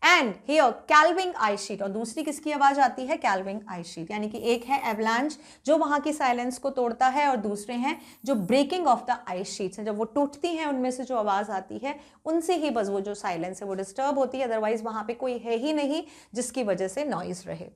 एंड हियर कैल्विंग आइस शीट, और दूसरी किसकी आवाज आती है? कैल्विंग आइस शीट, यानी कि एक है एवलांच जो वहां की साइलेंस को तोड़ता है, और दूसरे हैं जो breaking of the ice sheets हैं, जब वो टूटती हैं उनमें से जो आवाज आती है उनसे ही बस वो जो साइलेंस है वो डिस्टर्ब होती है, अदरवाइज वहां पे कोई है ही नहीं जिसकी वजह से नॉइज रहे।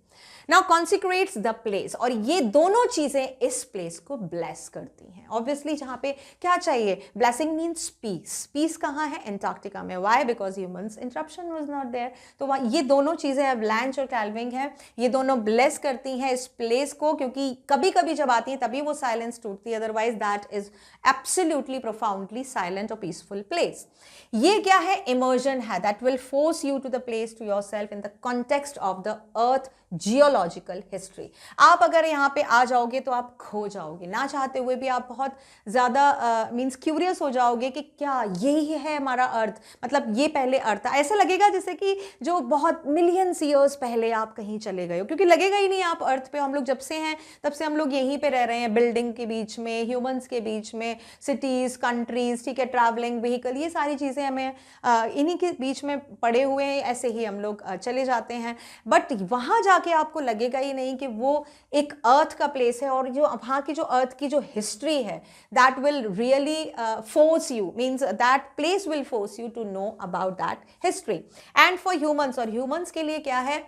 नाउ कॉन्सिक्रेट्स द प्लेस, और ये दोनों चीजें इस प्लेस को ब्लेस करती हैं। ऑब्वियसली जहां पे क्या चाहिए? Blessing means piece. पीस कहाँ है? एंटार्क्टिका में। Why? Because humans interruption was not there. तो ये दोनों चीजें, एवलांच और कैल्विंग है, ये दोनों ब्लेस करती हैं इस प्लेस को, क्योंकि कभी कभी जब आती है तभी वो साइलेंस टूटती है, otherwise that is absolutely profoundly silent और पीसफुल प्लेस। ये क्या है? इमर्जन है, that will force you to the place to yourself in the context of the earth geological history. आप अगर यहाँ पे आ जाओगे तो आप खो जाओगे, ना चाहते हुए भी आप बहुत ज़्यादा मीन्स क्यूरियस हो जाओगे कि क्या यही है हमारा अर्थ, मतलब ये पहले अर्थ था। ऐसा लगेगा जैसे कि जो बहुत मिलियंस ईयर्स पहले आप कहीं चले गए हो, क्योंकि लगेगा ही नहीं आप अर्थ पे। हम लोग जब से हैं तब से हम लोग यहीं पे रह रहे हैं, बिल्डिंग के बीच में, ह्यूमंस के बीच में, सिटीज़, कंट्रीज, ठीक है, ट्रैवलिंग व्हीकल, ये सारी चीज़ें हमें इन्हीं के बीच में पड़े हुए हैं, ऐसे ही हम लोग चले जाते हैं। बट वहाँ जाके आपको लगेगा ही नहीं कि वो एक अर्थ का प्लेस है, और जो वहाँ की जो अर्थ की जो हिस्ट्री है that will really force you, means that place will force you to know about that history. And for humans, और ह्यूमंस के लिए क्या है,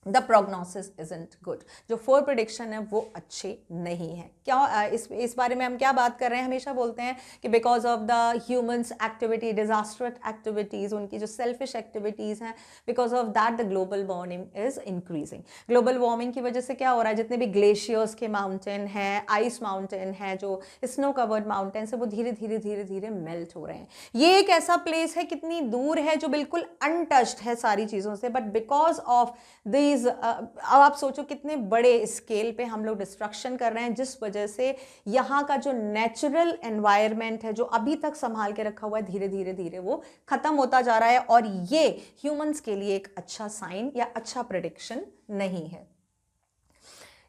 द प्रोग्नोसिस इजंट गुड, जो फोर प्रिडिक्शन है वो अच्छे नहीं है। क्या इस बारे में हम क्या बात कर रहे हैं, हमेशा बोलते हैं कि because of the humans activity, disastrous activities, उनकी जो सेल्फिश एक्टिविटीज़ हैं, because of that the global warming is increasing. Global warming की वजह से क्या हो रहा है, जितने भी ग्लेशियर्स के माउंटेन हैं, आइस माउंटेन है, जो स्नो कवर्ड माउंटेन है, वो धीरे धीरे धीरे धीरे मेल्ट हो रहे हैं। ये एक ऐसा प्लेस है, कितनी दूर है, जो बिल्कुल अनटच्ड है सारी चीज़ों से, बट बिकॉज ऑफ दी अब आप सोचो कितने बड़े स्केल पे हम लोग डिस्ट्रक्शन कर रहे हैं, जिस वजह से यहाँ का जो नेचुरल एनवायरनमेंट है, जो अभी तक संभाल के रखा हुआ है, धीरे धीरे धीरे वो खत्म होता जा रहा है। और ये ह्यूमंस के लिए एक अच्छा साइन या अच्छा प्रेडिक्शन नहीं है।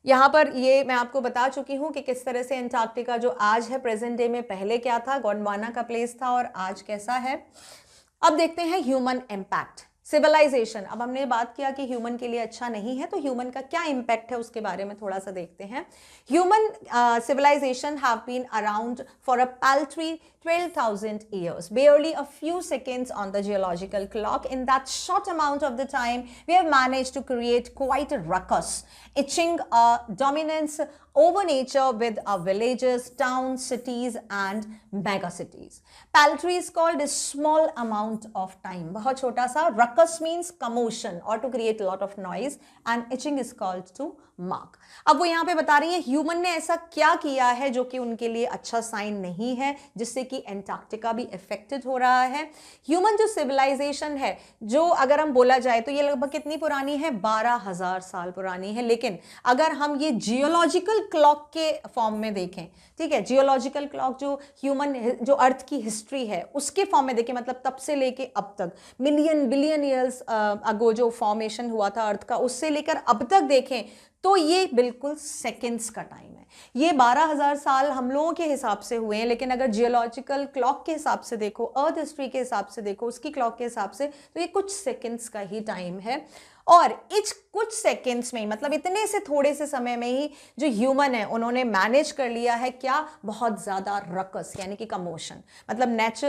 यहाँ पर ये मैं आपको बता चुकी हूँ कि किस तरह से एंटार्क्टिका जो आज है प्रेजेंट डे में, पहले क्या था, गोंडवाना का प्लेस था, और आज कैसा है। अब देखते हैं ह्यूमन इम्पैक्ट, सिविलाइजेशन। अब हमने बात किया कि ह्यूमन के लिए अच्छा नहीं है, तो ह्यूमन का क्या इम्पैक्ट है उसके बारे में थोड़ा सा देखते हैं। Human civilization have been around for a paltry 12,000 years, barely a few seconds on the geological clock. In that short amount of the time, we have managed to create quite a ruckus, etching a dominance over nature with our villages, towns, cities and mega cities. Paltry is called a small amount of time, बहुत छोटा सा। Ruckus means commotion or to create a lot of noise, and etching is called to mark. अब वो यहाँ पे बता रही है ह्यूमन ने ऐसा क्या किया है जो कि उनके लिए अच्छा साइन नहीं है, जिससे कि एंटार्क्टिका भी इफेक्टेड हो रहा है। ह्यूमन जो सिविलाइजेशन है, जो अगर हम बोला जाए तो ये लगभग कितनी पुरानी है, 12,000 साल पुरानी है। लेकिन अगर हम ये जियोलॉजिकल क्लॉक के फॉर्म में देखें, ठीक है, जियोलॉजिकल क्लॉक जो ह्यूमन जो अर्थ की हिस्ट्री है उसके फॉर्म में देखें, मतलब तब से लेके अब तक मिलियन बिलियन ईयर्स अगो जो फॉर्मेशन हुआ था अर्थ का, उससे लेकर अब तक देखें तो ये बिल्कुल सेकेंड्स का टाइम है। ये 12,000 साल हम लोगों के हिसाब से हुए हैं, लेकिन अगर जियोलॉजिकल क्लॉक के हिसाब से देखो, अर्थ हिस्ट्री के हिसाब से देखो, उसकी क्लॉक के हिसाब से, तो ये कुछ सेकेंड्स का ही टाइम है। और इस कुछ सेकेंड्स में, मतलब इतने से थोड़े से समय में ही जो ह्यूमन है उन्होंने मैनेज कर लिया है क्या, बहुत ज़्यादा रकस यानी कि कमोशन। मतलब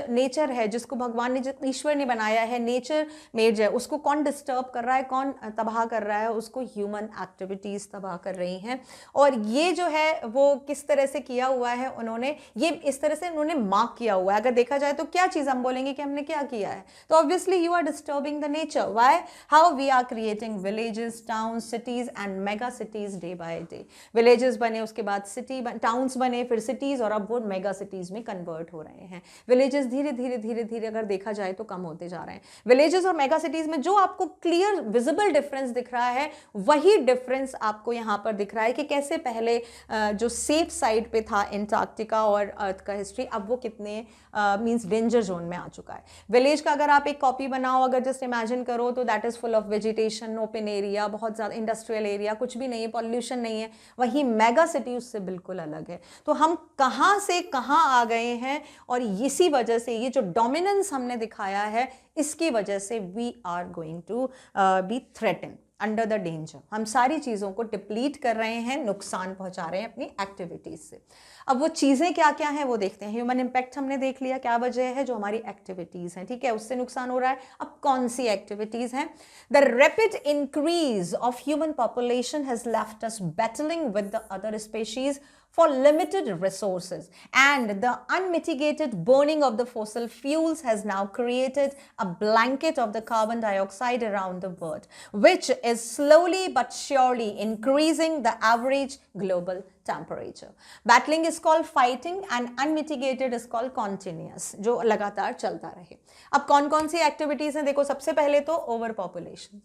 नेचर है जिसको भगवान ने, ईश्वर ने बनाया है, नेचर मेड है, उसको कौन डिस्टर्ब कर रहा है, कौन तबाह कर रहा है, उसको ह्यूमन एक्टिविटीज़ तबाह कर रही हैं। और ये जो है वो किस तरह से किया हुआ है उन्होंने, ये इस तरह से उन्होंने मार्क किया हुआ है। अगर देखा जाए तो क्या चीज़ हम बोलेंगे कि हमने क्या किया है, तो obviously you are disturbing the nature. Why, how we are creating villages, towns, cities and mega cities day by day. Villages बने, उसके बाद city towns बने, फिर cities, और अब वो mega cities में convert हो रहे हैं। Villages धीरे धीरे धीरे धीरे अगर देखा जाए तो कम होते जा रहे हैं। Villages और mega cities में जो आपको clear visible difference दिख रहा है, वही difference आपको यहाँ पर दिख रहा है कि कैसे पहले जो safe side पे था एंटार्क्टिका और अर्थ का हिस्ट्री, अब वो कितने मीन्स डेंजर जोन में आ चुका है। विलेज का अगर आप एक कॉपी बनाओ, अगर जस्ट इमेजिन करो, तो that is full of vegetation, open area, बहुत ज़्यादा इंडस्ट्रियल एरिया, कुछ भी नहीं है, पॉल्यूशन नहीं है। वहीं मेगा सिटी उससे बिल्कुल अलग है। तो हम कहाँ से कहाँ आ गए हैं, और इसी वजह से ये जो डोमिनेंस हमने दिखाया है, इसकी वजह से we are going to be threaten, under the danger. हम सारी चीज़ों को डिप्लीट कर रहे हैं, नुकसान पहुंचा रहे हैं अपनी एक्टिविटीज से। अब वो चीज़ें क्या क्या हैं वो देखते हैं। ह्यूमन इम्पैक्ट हमने देख लिया, क्या वजह है, जो हमारी एक्टिविटीज़ हैं, ठीक है, उससे नुकसान हो रहा है। अब कौन सी एक्टिविटीज़ हैं? The rapid increase of human population has left us battling with the other species for limited resources, and the unmitigated burning of the fossil fuels has now created a blanket of the carbon dioxide around the world, which is slowly but surely increasing the average global temperature. Battling is called fighting and unmitigated is called continuous, जो लगातार चलता रहे। अब कौन कौन सी activities हैं देखो, सबसे पहले तो ओवर पॉपुलेशन,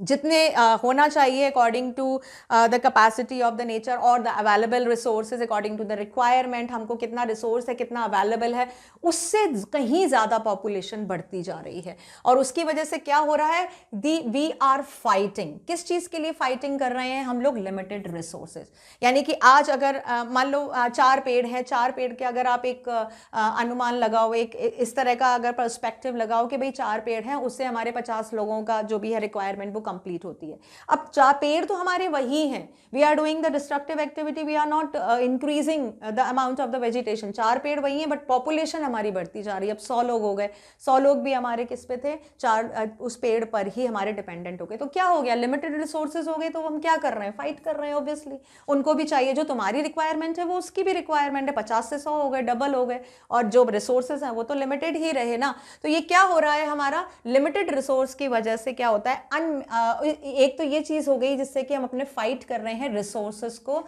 जितने होना चाहिए according to the capacity of the nature और the available resources according to the requirement, हमको कितना रिसोर्स है, कितना अवेलेबल है, उससे कहीं ज़्यादा पॉपुलेशन बढ़ती जा रही है। और उसकी वजह से क्या हो रहा है, वी आर फाइटिंग, किस चीज़ के लिए फाइटिंग कर रहे हैं हम लोग, लिमिटेड रिसोर्सेज। यानी कि आज अगर मान लो 4 पेड़ हैं, 4 पेड़ के अगर आप एक अनुमान लगाओ, एक इस तरह का अगर पर्सपेक्टिव लगाओ कि भाई 4 पेड़ हैं, उससे हमारे 50 लोगों का जो भी है रिक्वायरमेंट वो कंप्लीट होती है। अब 4 पेड़ तो हमारे वही हैं, we are doing the destructive activity, we are not increasing the amount of the vegetation. 4 पेड़ वही हैं बट पॉपुलेशन हमारी बढ़ती जा रही है। अब 100 लोग हो गए, 100 लोग भी हमारे किस पे थे, 4 उस पेड़ पर ही हमारे डिपेंडेंट हो गए। तो क्या हो गया, लिमिटेड रिसोर्सेज हो गए, तो हम क्या कर रहे हैं, फाइट कर रहे हैं। ऑब्वियसली उनको भी चाहिए, जो तुम्हारी रिक्वायरमेंट है वो उसकी भी रिक्वायरमेंट है, 50 से 100 हो गए, डबल हो गए, और जो रिसोर्सेज हैं वो तो लिमिटेड ही रहे ना। तो ये क्या हो रहा है, हमारा लिमिटेड रिसोर्स की वजह से क्या होता है, एक तो ये चीज हो गई जिससे कि हम अपने फाइट कर रहे हैं रिसोर्सेस को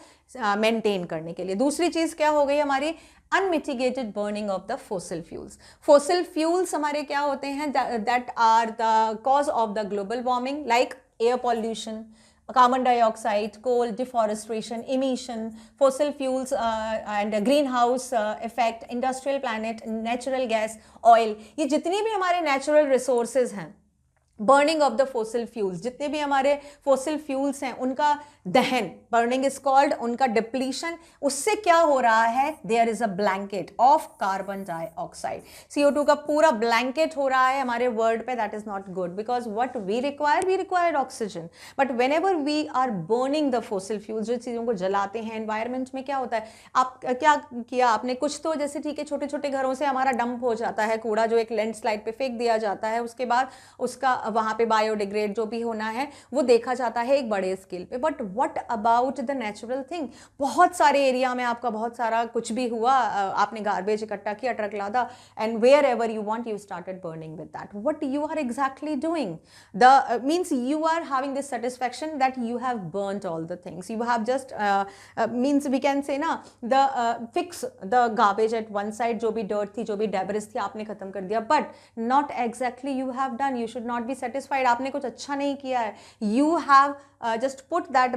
मेंटेन करने के लिए। दूसरी चीज क्या हो गई हमारी, unmitigated burning of the fossil fuels. Fossil fuels हमारे क्या होते हैं, that are the cause of the global warming, like air pollution, carbon dioxide, coal, deforestation, emission, fossil fuels and greenhouse effect, industrial planet, natural gas, oil, ये जितनी भी हमारे natural resources हैं, burning of the fossil fuels, जितने भी हमारे fossil fuels हैं उनका दहन, बर्निंग इज कॉल्ड, उनका डिप्लीशन, उससे क्या हो रहा है, there is a blanket of carbon dioxide, CO2 का पूरा ब्लैंकेट हो रहा है हमारे वर्ल्ड पे। That is not good, because what we require oxygen, but whenever we are burning the fossil fuels, जो चीज़ों को जलाते हैं, एनवायरमेंट में क्या होता है, आप क्या किया आपने कुछ, तो जैसे ठीक है छोटे छोटे घरों से हमारा डंप हो जाता है कूड़ा, जो एक लैंडस्लाइड पे फेंक दिया जाता है, उसके बाद उसका वहाँ पे बायोडिग्रेड जो भी होना है वो देखा जाता है एक बड़े स्केल पे। But what about the natural thing, बहुत सारे एरिया में आपका बहुत सारा कुछ भी हुआ, आपने गार्बेज इकट्ठा किया, ट्रक लादा, and wherever you want you started burning with that. What you are exactly doing, the means you are having this satisfaction that you have burned all the things, you have just means we can say ना the fix the garbage at one side, जो भी dirt थी, जो भी debris थी, आपने खत्म कर दिया, but not exactly you have done, you should not be satisfied, आपने कुछ अच्छा नहीं किया है, you have just put that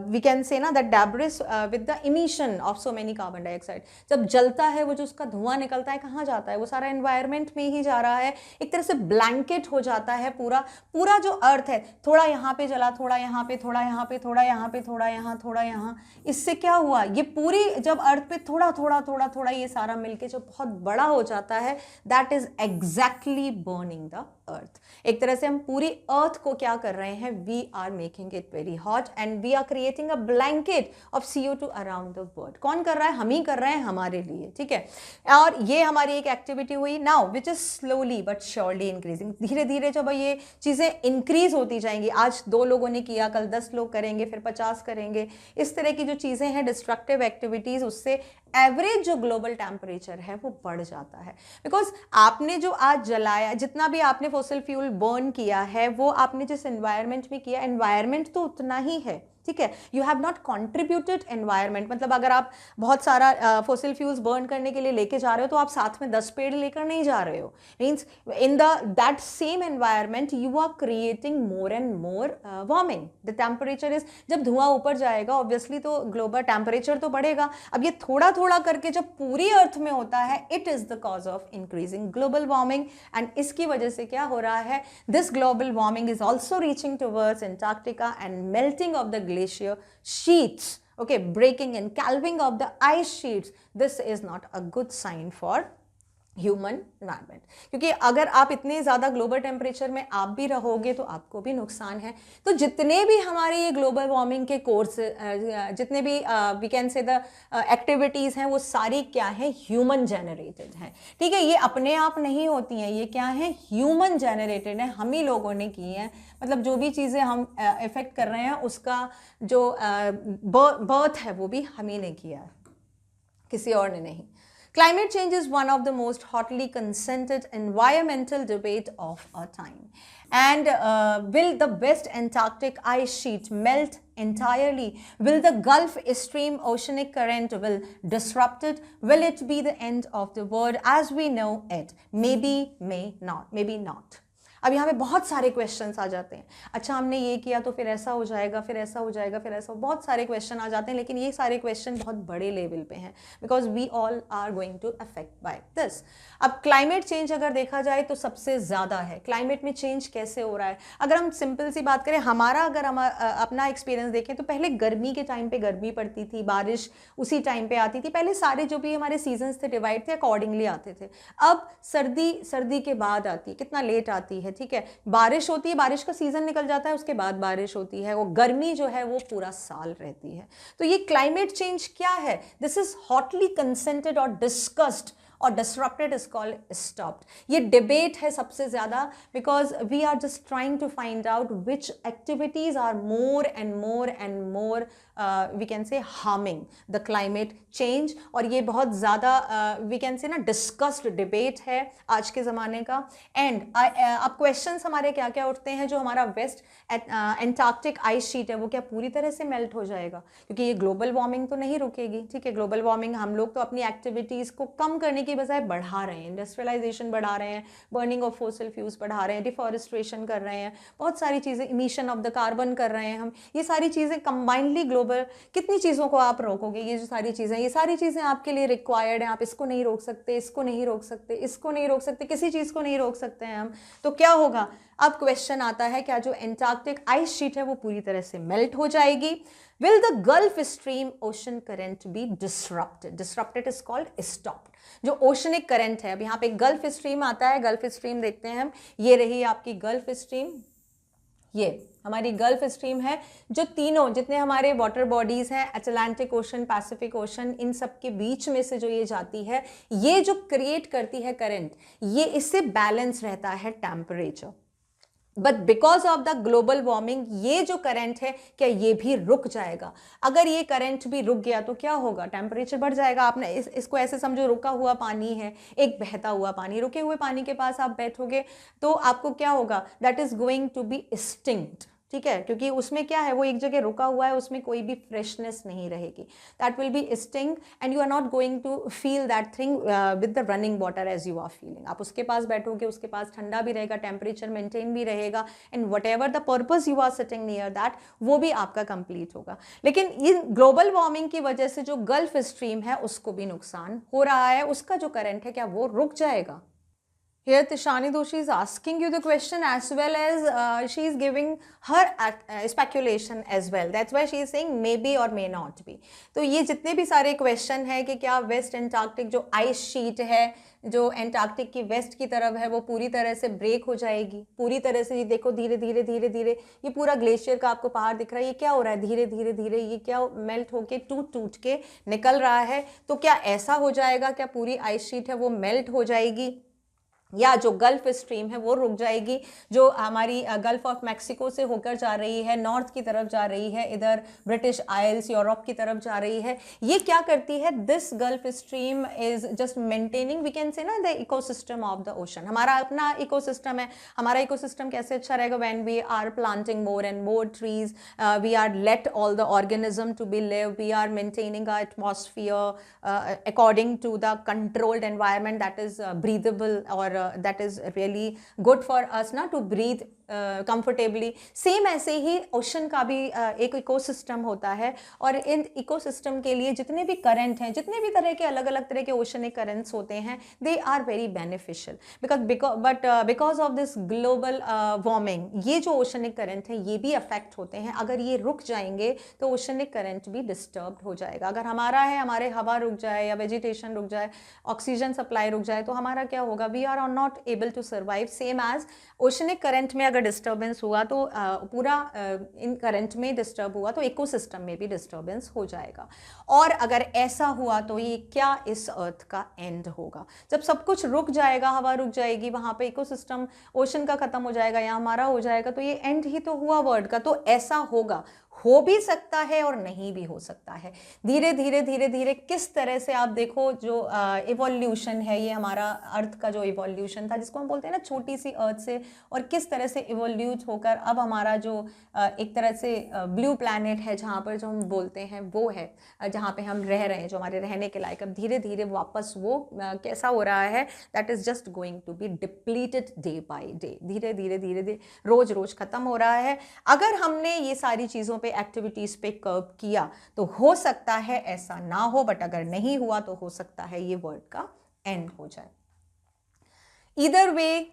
we can say ना that debris with the emission of so many carbon dioxide, जब जलता है वो जो उसका धुआं निकलता है कहाँ जाता है, वो सारा environment में ही जा रहा है, एक तरह से ब्लैंकेट हो जाता है पूरा पूरा जो अर्थ है, थोड़ा यहाँ पे जला, थोड़ा यहाँ पे, थोड़ा यहाँ पे, थोड़ा यहाँ पे, थोड़ा यहाँ, थोड़ा यहाँ, इससे क्या हुआ, ये पूरी जब अर्थ पे थोड़ा थोड़ा थोड़ा थोड़ा ये सारा मिलके जो बहुत बड़ा हो जाता है, that is exactly burning the अर्थ। एक तरह से हम पूरी अर्थ को क्या कर रहे हैं, we are making it very hot and we are creating a blanket of CO2 around the world. कौन कर रहा है, हम ही कर रहे हैं हमारे लिए, ठीक है। और ये हमारी एक एक्टिविटी हुई now which is slowly but surely increasing, धीरे धीरे जब ये चीज़ें इंक्रीज होती जाएंगी, आज 2 लोगों ने किया, कल 10 लोग करेंगे, फिर 50 करेंगे, इस तरह की जो चीज़ें हैं डिस्ट्रक्टिव एक्टिविटीज़, उससे एवरेज जो ग्लोबल टेम्परेचर है वो बढ़ जाता है। बिकॉज आपने जो आज जलाया, जितना भी आपने फोसिल फ्यूल बर्न किया है, वो आपने जिस एनवायरनमेंट में किया, एनवायरनमेंट तो उतना ही है, ठीक है। You have not contributed environment, मतलब अगर आप बहुत सारा फोसिल फ्यूल्स बर्न करने के लिए लेके जा रहे हो तो आप साथ में 10 पेड़ लेकर नहीं जा रहे हो, means in that same environment you are creating more and more warming, the temperature is, जब धुआं ऊपर जाएगा ऑब्वियसली तो ग्लोबल टेम्परेचर तो बढ़ेगा। अब ये थोड़ा थोड़ा करके जब पूरी अर्थ में होता है, it is the cause of increasing global warming, and इसकी वजह से क्या हो रहा है, this global warming is also reaching towards Antarctica and melting of the glacier sheets, okay, breaking and calving of the ice sheets. This is not a good sign for human environment, क्योंकि अगर आप इतने ज़्यादा global temperature में आप भी रहोगे तो आपको भी नुकसान है। तो जितने भी हमारे ये ग्लोबल वार्मिंग के कोर्स, जितने भी we can say the activities हैं, वो सारी क्या है, ह्यूमन जनरेटेड हैं, ठीक है। ये अपने आप नहीं होती हैं, ये क्या है, ह्यूमन जनरेटेड है, हम ही लोगों ने की हैं। मतलब जो भी चीज़ें हम इफेक्ट कर रहे हैं, उसका जो बर्थ है वो भी हम ही ने किया है, किसी और ने नहीं। Climate change is one of the most hotly contested environmental debate of our time. And will the West Antarctic ice sheet melt entirely? Will the Gulf Stream oceanic current will disrupt it? Will it be the end of the world as we know it? Maybe, may not, maybe not. अब यहाँ पे बहुत सारे questions आ जाते हैं, अच्छा हमने ये किया तो फिर ऐसा हो जाएगा, फिर ऐसा हो जाएगा, फिर ऐसा, बहुत सारे क्वेश्चन आ जाते हैं, लेकिन ये सारे क्वेश्चन बहुत बड़े लेवल पे हैं, because we all are going to affect by this. अब क्लाइमेट चेंज अगर देखा जाए तो सबसे ज़्यादा है, क्लाइमेट में चेंज कैसे हो रहा है। अगर हम सिंपल सी बात करें, हमारा अगर हम अपना एक्सपीरियंस देखें तो पहले गर्मी के टाइम पे गर्मी पड़ती थी, बारिश उसी टाइम पे आती थी, पहले सारे जो भी हमारे सीजन्स थे डिवाइड थे, अकॉर्डिंगली आते थे। अब सर्दी के बाद आती है, कितना लेट आती है, ठीक है, बारिश होती है, बारिश का सीजन निकल जाता है, उसके बाद बारिश होती है, वो गर्मी जो है वो पूरा साल रहती है। तो ये क्लाइमेट चेंज क्या है, दिस इज हॉटली कंसेंटेड और डिस्कस्ड और डिसरप्टेड इज कॉल्ड स्टॉप्ड। ये डिबेट है सबसे ज़्यादा, because we are just trying to find out which activities are more and more we can say harming the climate change. और ये बहुत ज़्यादा वी कैन से ना डिस्कस्ड डिबेट है आज के ज़माने का। एंड अब क्वेश्चंस हमारे क्या क्या उठते हैं, जो हमारा वेस्ट एंटार्क्टिक आइस शीट है वो क्या पूरी तरह से मेल्ट हो जाएगा, क्योंकि ये ग्लोबल वार्मिंग तो नहीं रुकेगी, ठीक है, ग्लोबल वार्मिंग हम लोग तो अपनी एक्टिविटीज़ को कम करने की बजाय बढ़ा रहे हैं, इंडस्ट्रियलाइजेशन बढ़ा रहे हैं, बर्निंग ऑफ फोसिल फ्यूल्स बढ़ा रहे हैं, डिफॉरेस्ट्रेशन कर रहे हैं, बहुत सारी चीज़ें, इमिशन ऑफ द कार्बन कर रहे हैं हम, ये सारी चीज़ें कंबाइंडली ग्लोबल, कितनी चीज़ों को आप रोकोगे, ये जो सारी चीज़ें, ये सारी चीज़ें आपके लिए रिक्वायर्ड हैं, आप इसको नहीं रोक सकते, इसको नहीं रोक सकते, इसको नहीं रोक सकते, किसी चीज़ को नहीं रोक सकते हैं हम, तो क्या होगा। अब क्वेश्चन आता है, क्या जो एंटार्क्टिक आइस शीट है वो पूरी तरह से मेल्ट हो जाएगी। Will the Gulf Stream ocean current be disrupted? Disrupted is called stopped. जो ओशनिक करंट है, अब यहाँ पे गल्फ स्ट्रीम आता है, गल्फ स्ट्रीम देखते हैं हम, ये रही आपकी गल्फ स्ट्रीम, ये हमारी गल्फ स्ट्रीम है, जो तीनों जितने हमारे वाटर बॉडीज हैं, अटलांटिक ओशन, पैसिफिक ओशन, इन सब के बीच में से जो ये जाती है, ये जो क्रिएट करती है करंट, ये इससे बैलेंस रहता है temperature. But because of the global warming ये जो करंट है, क्या ये भी रुक जाएगा। अगर ये करंट भी रुक गया तो क्या होगा, टेम्परेचर बढ़ जाएगा। आपने इसको ऐसे समझो, रुका हुआ पानी है, एक बहता हुआ पानी, रुके हुए पानी के पास आप बैठोगे तो आपको क्या होगा, that is going to be extinct, ठीक है, क्योंकि उसमें क्या है, वो एक जगह रुका हुआ है, उसमें कोई भी फ्रेशनेस नहीं रहेगी, that will be extinct and you are not going to feel that thing with the running water as you are feeling. आप उसके पास बैठोगे, उसके पास ठंडा भी रहेगा, टेम्परेचर मेंटेन भी रहेगा, and whatever the purpose you are sitting near that, वो भी आपका कंप्लीट होगा। लेकिन इन ग्लोबल वार्मिंग की वजह से जो गल्फ स्ट्रीम है उसको भी नुकसान हो रहा है, उसका जो करंट है क्या वो रुक जाएगा। Here Tishani Doshi is asking you the question as well as she is giving her speculation as well. That's why she is saying maybe or may not be. तो ये जितने भी सारे क्वेश्चन है कि क्या वेस्ट एंटार्क्टिक जो ice sheet है, जो एंटार्क्टिक की वेस्ट की तरफ है, वो पूरी तरह से ब्रेक हो जाएगी, पूरी तरह से। ये देखो धीरे धीरे धीरे धीरे ये पूरा ग्लेशियर का आपको पहाड़ दिख रहा है, ये क्या हो रहा है, धीरे धीरे धीरे ये क्या मेल्ट होके टूट के निकल रहा है। तो क्या ऐसा हो जाएगा, क्या पूरी आइस शीट है वो मेल्ट हो जाएगी, या जो गल्फ स्ट्रीम है वो रुक जाएगी, जो हमारी गल्फ ऑफ मैक्सिको से होकर जा रही है, नॉर्थ की तरफ जा रही है, इधर ब्रिटिश आइल्स यूरोप की तरफ जा रही है। ये क्या करती है, this gulf stream is just maintaining, we can say ना, the ecosystem of the ocean. हमारा अपना इकोसिस्टम है, हमारा इकोसिस्टम कैसे अच्छा रहेगा, when we are planting more and more trees, we are let all the organism to be live, we are maintaining a atmosphere according to the controlled environment that is breathable और that is really good for us ना to breathe comfortably. Same ऐसे ही ocean का भी एक ecosystem होता है, और in ecosystem के लिए जितने भी करंट हैं, जितने भी तरह के अलग अलग तरह के ओशनिक करंट्स होते हैं, they are very beneficial because of this global warming ये जो ओशनिक करंट है ये भी अफेक्ट होते हैं। अगर ये रुक जाएंगे तो ओशनिक करंट भी डिस्टर्ब हो जाएगा। अगर हमारा है, हमारे हवा रुक जाए या वेजिटेशन रुक जाए, ऑक्सीजन सप्लाई रुक जाए, तो हमारा क्या होगा, we are not able to survive. Same as oceanic current में अगर डिस्टर्बेंस हुआ तो पूरा इन करंट में डिस्टर्ब हुआ तो इकोसिस्टम में भी डिस्टर्बेंस हो जाएगा। और अगर ऐसा हुआ तो ये क्या इस अर्थ का एंड होगा, जब सब कुछ रुक जाएगा, हवा रुक जाएगी, वहाँ पे इकोसिस्टम ओशन का खत्म हो जाएगा या हमारा हो जाएगा, तो ये एंड ही तो हुआ वर्ल्ड का। तो ऐसा होगा, हो भी सकता है और नहीं भी हो सकता है। धीरे धीरे धीरे धीरे किस तरह से आप देखो जो इवोल्यूशन है, ये हमारा अर्थ का जो इवोल्यूशन था जिसको हम बोलते हैं ना छोटी सी अर्थ से, और किस तरह से इवोल्यूट होकर अब हमारा जो एक तरह से ब्लू प्लैनेट है जहाँ पर जो हम बोलते हैं वो है जहाँ पे हम रह रहे हैं, जो हमारे रहने के लायक, अब धीरे धीरे वापस वो कैसा हो रहा है, that is just going to be depleted day by day. धीरे धीरे धीरे धीरे रोज रोज खत्म हो रहा है। अगर हमने ये सारी चीज़ों पे एक्टिविटीज़ पे कर्ब किया तो हो सकता है ऐसा ना हो, बट अगर नहीं हुआ तो हो सकता है ये वर्ल्ड का एंड हो जाए। Either way,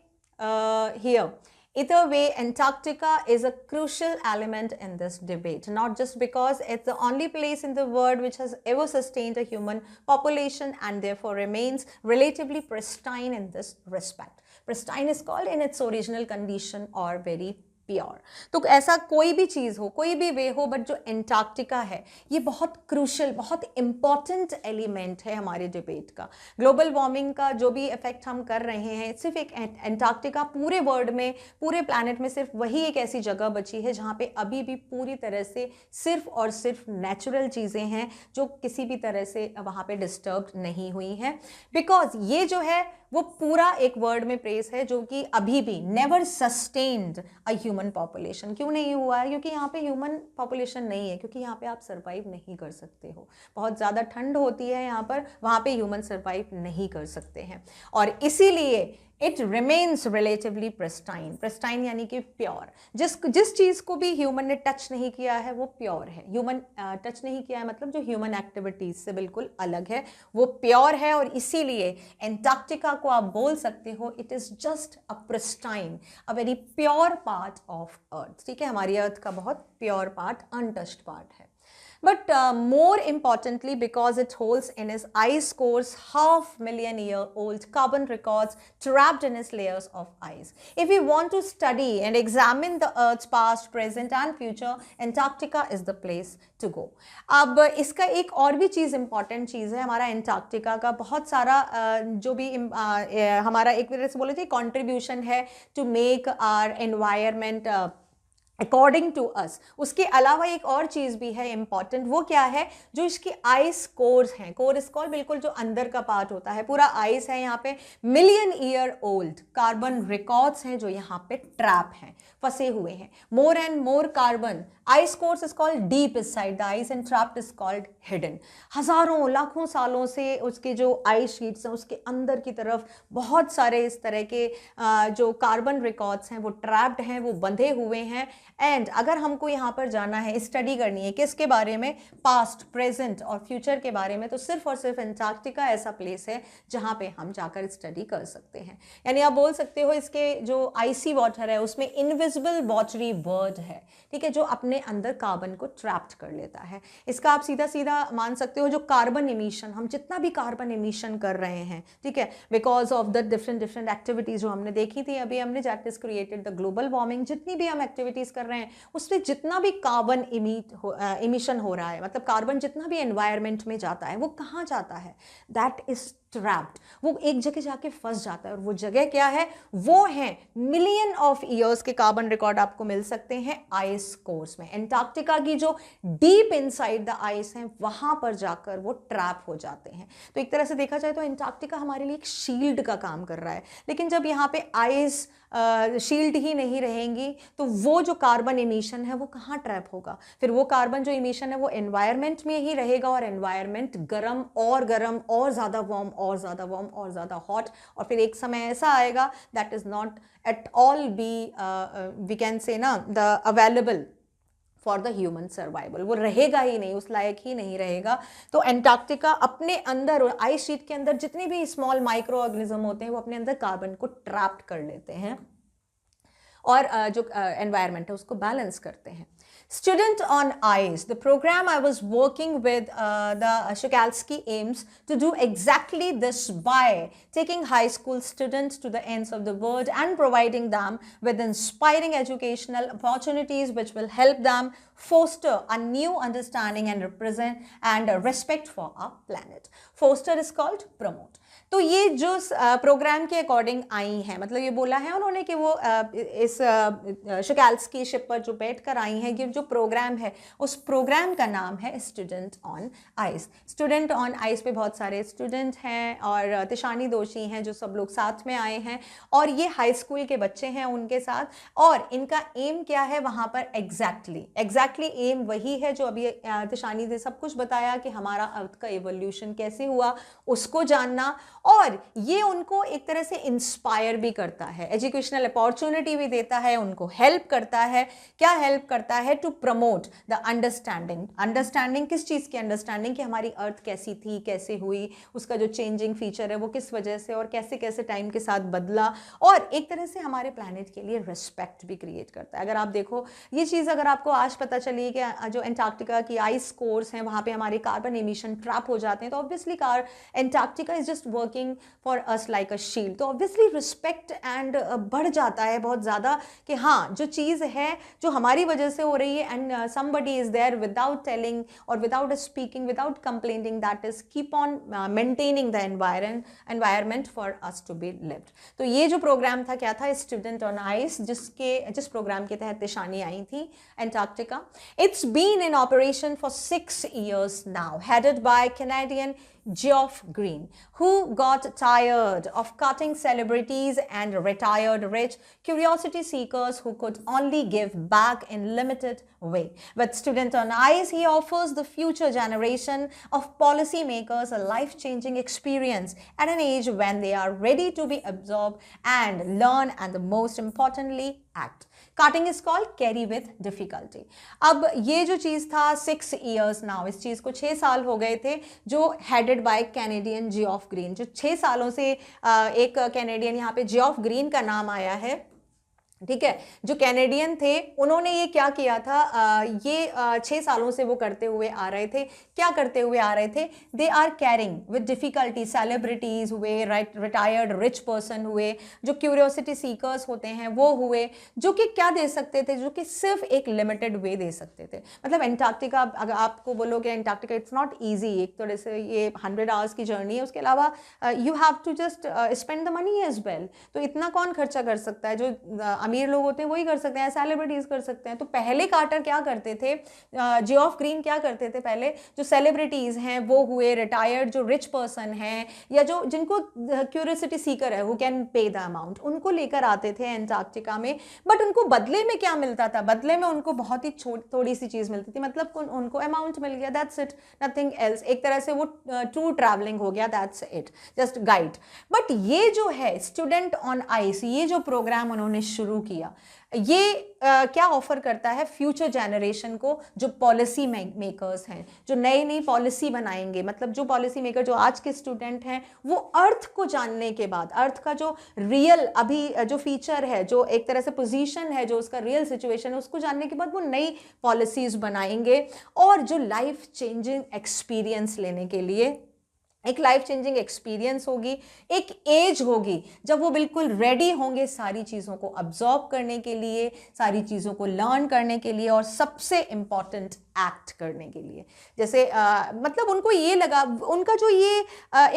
either way, Antarctica is a crucial element in this debate, not just because it's the only place in the world which has ever sustained a human population and therefore remains relatively pristine in this respect. Pristine is called in its original condition or very pure. तो ऐसा कोई भी चीज़ हो, कोई भी वे हो, but जो Antarctica है ये बहुत क्रूशल, बहुत इंपॉर्टेंट एलिमेंट है हमारे डिबेट का। ग्लोबल वार्मिंग का जो भी इफेक्ट हम कर रहे हैं, सिर्फ एक एंटार्क्टिका, पूरे वर्ल्ड में, पूरे प्लैनेट में सिर्फ वही एक ऐसी जगह बची है जहाँ पे अभी भी पूरी तरह से सिर्फ और सिर्फ नेचुरल चीज़ें हैं जो किसी भी तरह से वहाँ पे डिस्टर्ब नहीं हुई हैं। बिकॉज ये जो है वो पूरा एक वर्ड में प्लेस है जो कि अभी भी never sustained a human population. क्यों नहीं हुआ है? क्योंकि यहाँ पे ह्यूमन पॉपुलेशन नहीं है, क्योंकि यहाँ पे आप सर्वाइव नहीं कर सकते हो, बहुत ज़्यादा ठंड होती है यहाँ पर, वहाँ पे ह्यूमन सर्वाइव नहीं कर सकते हैं, और इसीलिए it remains relatively pristine. Pristine यानी कि प्योर। जिस चीज़ को भी ह्यूमन ने टच नहीं किया है वो प्योर है। ह्यूमन टच नहीं किया है मतलब जो ह्यूमन एक्टिविटीज़ से बिल्कुल अलग है वो प्योर है, और इसीलिए एंटार्क्टिका को आप बोल सकते हो it is just a pristine, a very pure part of earth. ठीक है, हमारी अर्थ का बहुत प्योर पार्ट, अनटच्ड पार्ट है। But more importantly, because it holds in its ice cores 500,000-year-old carbon records trapped in its layers of ice. If we want to study and examine the Earth's past, present and future, Antarctica is the place to go. अब इसका एक और भी चीज़ important चीज़ है, हमारा Antarctica का बहुत सारा जो भी हमारा एक तरह से बोले थे कॉन्ट्रीब्यूशन है to make our environment according to us. उसके अलावा एक और चीज़ भी है इम्पॉर्टेंट, वो क्या है? जो इसकी आइस कोर्स हैं, कोर इज कॉल्ड बिल्कुल जो अंदर का पार्ट होता है, पूरा आइस है यहाँ पे, million year old carbon records हैं जो यहाँ पे ट्रैप हैं, फंसे हुए हैं। मोर and more carbon, ice course is called deep is side the ice and trapped is called hidden. हजारों लाखों सालों से उसके जो आइस शीट्स हैं उसके अंदर की तरफ बहुत सारे इस तरह के जो कार्बन रिकॉर्ड्स हैं वो ट्रैप्ड हैं, वो बंधे हुए हैं। एंड अगर हमको यहाँ पर जाना है, स्टडी करनी है किसके बारे में? पास्ट, प्रेजेंट और फ्यूचर के बारे में, तो सिर्फ और सिर्फ एंटार्क्टिका ऐसा प्लेस है जहाँ पे हम जाकर स्टडी कर सकते हैं। यानी आप बोल सकते हो इसके जो आइसी वाटर है उसमें इनविजिबल वाटरी वर्ड है, ठीक है, जो अपने अंदर कार्बन को ट्रैप्ड कर लेता है। इसका आप सीधा सीधा मान सकते हो जो कार्बन इमिशन, हम जितना भी कार्बन इमिशन कर रहे हैं, ठीक है, because of the different activities जो हमने देखी थी अभी हमने, that is created the global warming. जितनी भी हम एक्टिविटीज कर रहे हैं उससे जितना भी कार्बन इमिशन हो रहा है, मतलब कार्बन जितना भी एनवायरनमेंट में जाता है वो कहाँ जाता है? दैट इज ट्रैप्ड, वो एक जगह जाके फंस जाता है, और वो जगह क्या है? वो है मिलियन ऑफ ईयर्स के कार्बन रिकॉर्ड आपको मिल सकते हैं आइस कोर्स में। एंटार्क्टिका की जो डीप इनसाइड द आइस है वहां पर जाकर वो ट्रैप हो जाते हैं। तो एक तरह से देखा जाए तो एंटार्क्टिका हमारे लिए एक शील्ड का काम कर रहा है, लेकिन जब यहाँ पे आइस शील्ड ही नहीं रहेंगी तो वो जो कार्बन इमिशन है वो कहाँ ट्रैप होगा? फिर वो कार्बन जो इमिशन है वो एनवायरनमेंट में ही रहेगा, और एनवायरनमेंट गर्म और ज़्यादा वार्म और ज़्यादा वार्म और ज़्यादा हॉट, और फिर एक समय ऐसा आएगा that is not at all be we can say ना the available for the human survival. वो रहेगा ही नहीं, उस लायक ही नहीं रहेगा। तो एंटार्क्टिका अपने अंदर और आइस शीट के अंदर जितने भी स्मॉल माइक्रो ऑर्गेनिज्म होते हैं वो अपने अंदर कार्बन को ट्रैप्ड कर लेते हैं और जो एनवायरनमेंट है उसको बैलेंस करते हैं। Student on Ice, the program I was working with, the Shukalsky aims to do exactly this by taking high school students to the ends of the world and providing them with inspiring educational opportunities which will help them foster a new understanding and represent and respect for our planet. Foster is called promote. तो ये जो programme के according I हैं, मतलब ये बोला है उन्होंने कि वो इस शुकाल्स्की शिप पर जो बैठ कर आई हैं, ये जो प्रोग्राम है उस प्रोग्राम का नाम है student on ice. Student on ice पे बहुत सारे स्टूडेंट हैं और तिशानी दोषी हैं जो सब लोग साथ में आए हैं और ये हाई स्कूल के बच्चे हैं उनके साथ, और इनका एम क्या है वहाँ पर एग्जैक्टली एम वही है जो अभी तिशानी ने सब कुछ बताया कि हमारा अर्थ का एवोल्यूशन कैसे हुआ उसको जानना, और ये उनको एक तरह से इंस्पायर भी करता है, एजुकेशनल अपॉर्चुनिटी भी देता है, उनको हेल्प करता है। क्या हेल्प करता है? टू प्रमोट द अंडरस्टैंडिंग किस चीज़ की अंडरस्टैंडिंग कि हमारी अर्थ कैसी थी, कैसे हुई, उसका जो चेंजिंग फीचर है वो किस वजह से और कैसे कैसे टाइम के साथ बदला, और एक तरह से हमारे प्लैनेट के लिए रिस्पेक्ट भी क्रिएट करता है। अगर आप देखो ये चीज़ अगर आपको आज पता चली कि जो एंटार्क्टिका की आइस कोर्स हैं वहाँ पे हमारे कार्बन एमिशन ट्रैप हो जाते हैं, तो obviously Antarctica is just working for us like a shield, तो ऑब्वियसली रिस्पेक्ट एंड बढ़ जाता है बहुत ज़्यादा कि हाँ जो चीज़ है जो हमारी वजह से हो रही है and somebody is there without telling or without speaking, without complaining, that is keep on maintaining the environment for us to be lived। तो ये जो प्रोग्राम था क्या था? स्टूडेंट ऑन आइस, जिस प्रोग्राम के तहत तिशानी आई थी Antarctica. It's been in operation for 6 years now, headed by Canadian Geoff Green, who got tired of cutting celebrities and retired rich curiosity seekers who could only give back in limited way. With Student on Ice, he offers the future generation of policymakers a life-changing experience at an age when they are ready to be absorbed and learn, and the most importantly, act. Cutting is called carry with difficulty। अब ये जो चीज़ था 6 years now, इस चीज़ को 6 साल हो गए थे, जो headed by Canadian Geoff green, जो 6 सालों से एक कैनेडियन यहाँ पे जियोफ ग्रीन का नाम आया है, ठीक है, जो कैनेडियन थे उन्होंने ये क्या किया था, ये 6 सालों से वो करते हुए आ रहे थे। क्या करते हुए आ रहे थे? They are carrying with difficulty celebrities हुए, रिटायर्ड रिच पर्सन हुए, जो क्यूरियोसिटी सीकर्स होते हैं वो हुए, जो कि क्या दे सकते थे, जो कि सिर्फ एक लिमिटेड वे दे सकते थे। मतलब एंटार्क्टिका, अगर आपको बोलोगे एंटार्क्टिका इट्स नॉट ईजी, एक तरह से ये 100 hours की जर्नी है, उसके अलावा you have to just spend the money as well. तो इतना कौन खर्चा कर सकता है? जो अमीर लोग होते हैं वही कर सकते हैं, सेलिब्रिटीज कर सकते हैं। तो पहले कार्टर क्या करते थे, जियोफ ग्रीन क्या करते थे, पहले जो सेलिब्रिटीज हैं वो हुए, रिटायर्ड जो रिच पर्सन हैं, या जो जिनको क्यूरियोसिटी सीकर है, who can pay the amount, उनको लेकर आते थे एंटार्क्टिका में। बट उनको बदले में क्या मिलता था? बदले में उनको बहुत ही थोड़ी सी चीज़ मिलती थी, मतलब उनको अमाउंट मिल गया, दैट्स इट, नथिंग एल्स। एक तरह से वो टूर ट्रैवलिंग हो गया, that's it, just guide. But ये जो है स्टूडेंट ऑन आइस, ये जो प्रोग्राम उन्होंने शुरू किया, ये क्या ऑफर करता है फ्यूचर जनरेशन को, जो पॉलिसी मेकर्स हैं, जो नई नई पॉलिसी बनाएंगे, मतलब जो पॉलिसी मेकर जो आज के स्टूडेंट हैं, वो अर्थ को जानने के बाद, अर्थ का जो रियल अभी जो फीचर है, जो एक तरह से पोजीशन है, जो उसका रियल सिचुएशन है, उसको जानने के बाद वो नई पॉलिसीज बनाएंगे, और जो लाइफ चेंजिंग एक्सपीरियंस लेने के लिए, एक लाइफ चेंजिंग एक्सपीरियंस होगी, एक एज होगी जब वो बिल्कुल रेडी होंगे सारी चीज़ों को अब्जॉर्ब करने के लिए, सारी चीज़ों को लर्न करने के लिए, और सबसे इम्पॉर्टेंट एक्ट करने के लिए। जैसे मतलब उनको ये लगा, उनका जो ये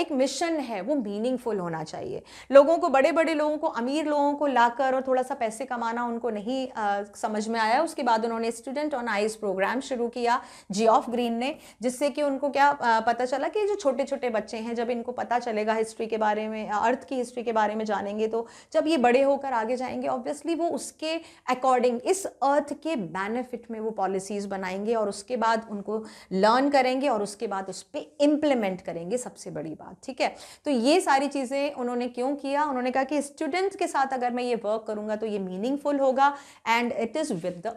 एक मिशन है वो मीनिंगफुल होना चाहिए। लोगों को, बड़े बड़े लोगों को, अमीर लोगों को लाकर और थोड़ा सा पैसे कमाना उनको नहीं समझ में आया। उसके बाद उन्होंने स्टूडेंट ऑन आइस प्रोग्राम शुरू किया जियोफ ग्रीन ने, जिससे कि उनको क्या पता चला कि जो छोटे छोटे बच्चे हैं, जब इनको पता चलेगा हिस्ट्री के बारे में, अर्थ की हिस्ट्री के बारे में जानेंगे, तो जब ये बड़े होकर आगे जाएंगे ऑब्वियसली वो उसके अकॉर्डिंग इस अर्थ के बेनिफिट में वो पॉलिसीज बनाएंगे, और उसके बाद उनको लर्न करेंगे, और उसके बाद उस पर इम्प्लीमेंट करेंगे, सबसे बड़ी बात, ठीक है। तो ये सारी चीज़ें उन्होंने क्यों किया? उन्होंने कहा कि स्टूडेंट्स के साथ अगर मैं ये वर्क करूंगा तो ये मीनिंगफुल होगा and it is with the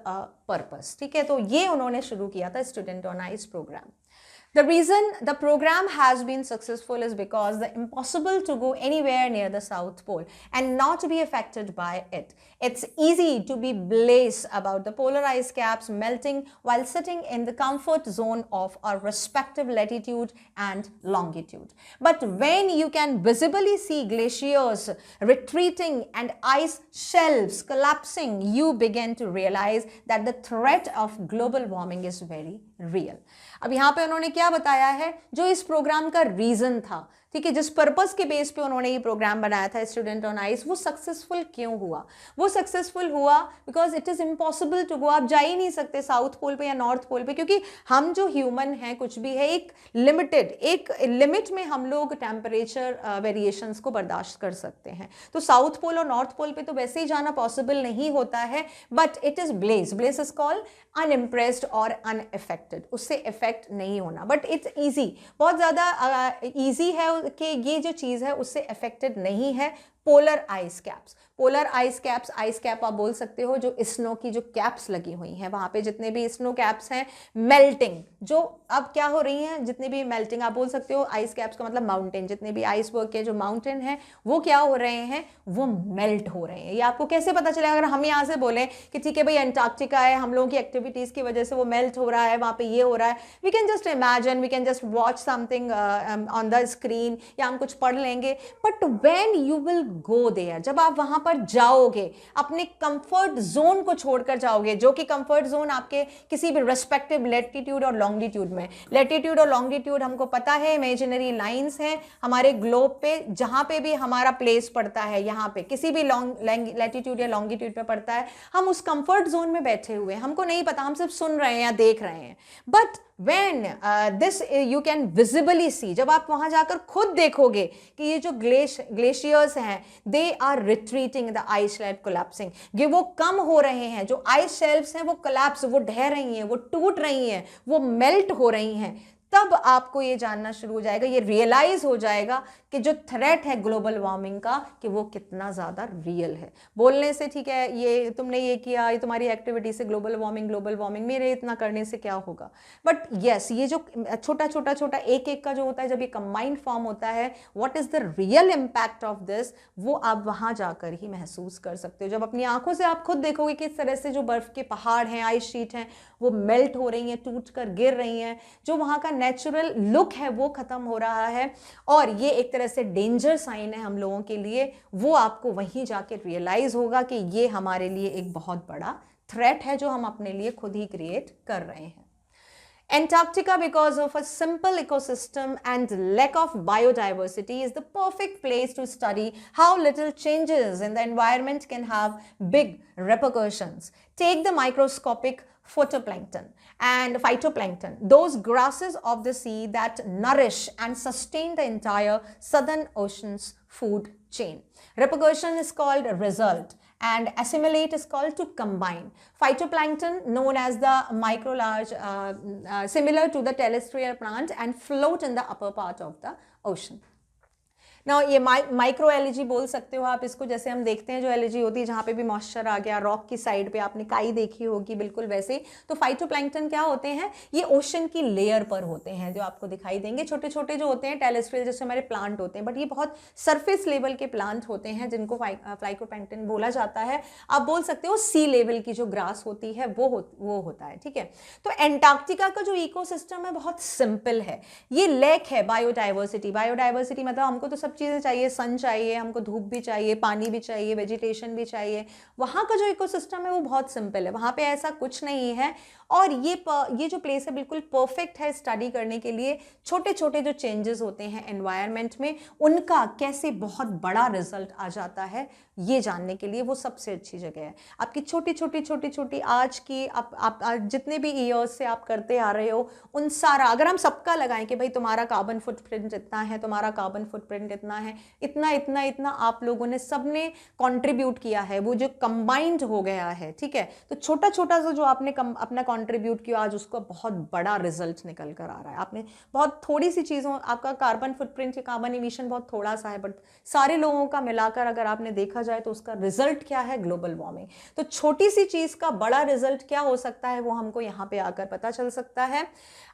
purpose, ठीक है। तो ये उन्होंने शुरू किया था student on ice program. The reason the program has been successful is because the impossible to go anywhere near the South Pole and not be affected by it. It's easy to be blase about the polar ice caps melting while sitting in the comfort zone of our respective latitude and longitude. But when you can visibly see glaciers retreating and ice shelves collapsing, you begin to realize that the threat of global warming is very real. अब यहाँ पे उन्होंने क्या बताया है, जो इस programme का रीज़न था, ठीक है, जिस पर्पस के बेस पे उन्होंने ये प्रोग्राम बनाया था स्टूडेंट ऑन आइस, वो सक्सेसफुल क्यों हुआ? वो सक्सेसफुल हुआ because it is impossible to go, आप जा ही नहीं सकते साउथ पोल पे या नॉर्थ पोल पे, क्योंकि हम जो ह्यूमन हैं कुछ भी है एक लिमिटेड, एक लिमिट में हम लोग टेम्परेचर वेरिएशंस को बर्दाश्त कर सकते हैं। तो साउथ पोल और नॉर्थ पोल पे तो वैसे ही जाना पॉसिबल नहीं होता है, but it is bless, bless is called unimpressed और अनइफेक्टेड, उससे इफेक्ट नहीं होना, बट इट्स ईजी, बहुत ज़्यादा ईजी है कि ये जो चीज़ है उससे अफेक्टेड नहीं है। Polar ice caps, polar ice caps, ice cap आप बोल सकते हो, जो स्नो की जो कैप्स लगी हुई हैं वहाँ पे जितने भी स्नो कैप्स हैं, मेल्टिंग जो अब क्या हो रही हैं, जितने भी मेल्टिंग आप बोल सकते हो, आइस कैप्स का मतलब माउंटेन, जितने भी आइसबर्ग के जो माउंटेन हैं वो क्या हो रहे हैं, वो मेल्ट हो रहे हैं। ये आपको कैसे पता चलेगा? अगर हम यहाँ से बोलें कि ठीक है भाई अंटार्कटिका है, हम लोगों की एक्टिविटीज़ की वजह से वो मेल्ट हो रहा है, वहाँ पे ये हो रहा है, we can just imagine, we can just watch something on the screen, या हम कुछ पढ़ लेंगे, but when you will go there, जब आप वहां पर जाओगे, अपने कंफर्ट जोन को छोड़कर जाओगे, जो कि कंफर्ट जोन आपके किसी भी रेस्पेक्टिव लेटीट्यूड और लॉन्गिट्यूड में, लेटीट्यूड और लॉन्गिट्यूड हमको पता है इमेजिनरी लाइंस हैं हमारे ग्लोब पे, जहां पे भी हमारा प्लेस पड़ता है, यहाँ पे किसी भी लेटीट्यूड या लॉन्गिट्यूड पे पड़ता है, हम उस कंफर्ट जोन में बैठे हुए हैं, हमको नहीं पता, हम सिर्फ सुन रहे हैं या देख रहे हैं। But when this you can visibly see, जब आप वहां जाकर खुद देखोगे कि ये जो ग्लेशियर्स हैं they are retreating, the ice shelf collapsing, ये वो कम हो रहे हैं, जो आइस शेल्फ्स हैं वो कोलैप्स, वो ढह रही हैं, वो टूट रही हैं, वो मेल्ट हो रही हैं, तब आपको ये जानना शुरू हो जाएगा, ये रियलाइज हो जाएगा कि जो थ्रेट है ग्लोबल वार्मिंग का, कि वो कितना ज़्यादा रियल है। बोलने से ठीक है ये तुमने ये किया, ये तुम्हारी एक्टिविटी से ग्लोबल वार्मिंग, मेरे इतना करने से क्या होगा, बट यस ये जो छोटा एक एक का जो होता है, जब ये कंबाइंड फॉर्म होता है, what is the real impact of this, वो आप वहाँ जाकर ही महसूस कर सकते हो। जब अपनी आंखों से आप खुद देखोगे कि इस तरह से जो बर्फ़ के पहाड़ हैं, आइस शीट हैं, वो मेल्ट हो रही हैं, टूट कर गिर रही हैं, जो वहाँ का नेचुरल लुक है वो ख़त्म हो रहा है, और ये एक तरह से डेंजर साइन है हम लोगों के लिए, वो आपको वहीं जाके रियलाइज़ होगा कि ये हमारे लिए एक बहुत बड़ा थ्रेट है जो हम अपने लिए खुद ही क्रिएट कर रहे हैं। Antarctica, because of a simple ecosystem and lack of biodiversity, is the perfect place to study how little changes in the environment can have big repercussions. Take the microscopic phytoplankton and phytoplankton, those grasses of the sea that nourish and sustain the entire Southern Ocean's food chain. Repercussion is called result, and assimilate is called to combine. Phytoplankton, known as the microlarge, similar to the terrestrial plant, and float in the upper part of the ocean. ना ये micro allergy बोल सकते हो आप इसको, जैसे हम देखते हैं जो एलर्जी होती है जहाँ पे भी मॉइस्चर आ गया, रॉक की साइड पे आपने काई देखी होगी, बिल्कुल वैसे ही। तो फाइटोप्लैंक्टन क्या होते हैं, ये ओशन की लेयर पर होते हैं, जो आपको दिखाई देंगे, छोटे छोटे जो होते हैं टेरेस्ट्रियल जैसे हमारे प्लांट होते हैं, बट ये बहुत सरफेस लेवल के प्लांट होते हैं जिनको फाइटोप्लैंक्टन बोला जाता है। आप बोल सकते हो सी लेवल की जो ग्रास होती है वो होता है, ठीक है। तो एंटार्क्टिका का जो इकोसिस्टम है बहुत सिंपल है, ये लैक है बायोडाइवर्सिटी मतलब हमको तो सब चीज़ें चाहिए, सन चाहिए, हमको धूप भी चाहिए, पानी भी चाहिए, वेजिटेशन भी चाहिए। वहाँ का जो इकोसिस्टम है वो बहुत सिंपल है, वहाँ पे ऐसा कुछ नहीं है, और ये जो प्लेस है बिल्कुल परफेक्ट है स्टडी करने के लिए। छोटे छोटे जो चेंजेस होते हैं एनवायरनमेंट में, उनका कैसे बहुत बड़ा रिजल्ट आ जाता है, ये जानने के लिए वो सबसे अच्छी जगह है। आपकी छोटी आज की आप जितने भी ईयर्स से आप करते आ रहे हो, उन सारा अगर हम सबका लगाएं कि भाई तुम्हारा कार्बन फुटप्रिंट इतना है, तुम्हारा कार्बन फुटप्रिंट इतना है, इतना आप लोगों ने सबने कंट्रीब्यूट किया है, वो जो कंबाइंड हो गया है, ठीक है। तो छोटा सा जो आपने अपना कंट्रीब्यूट किया, आज उसका बहुत बड़ा रिजल्ट निकल कर आ रहा है। आपने बहुत थोड़ी सी चीज़ों, आपका कार्बन फुटप्रिंट या कार्बन इमिशन बहुत थोड़ा सा है, बट सारे लोगों का मिलाकर अगर आपने देखा जाए तो उसका रिजल्ट क्या है, ग्लोबल वार्मिंग। तो छोटी सी चीज़ का बड़ा रिजल्ट क्या हो सकता है वो हमको यहाँ पे आकर पता चल सकता है।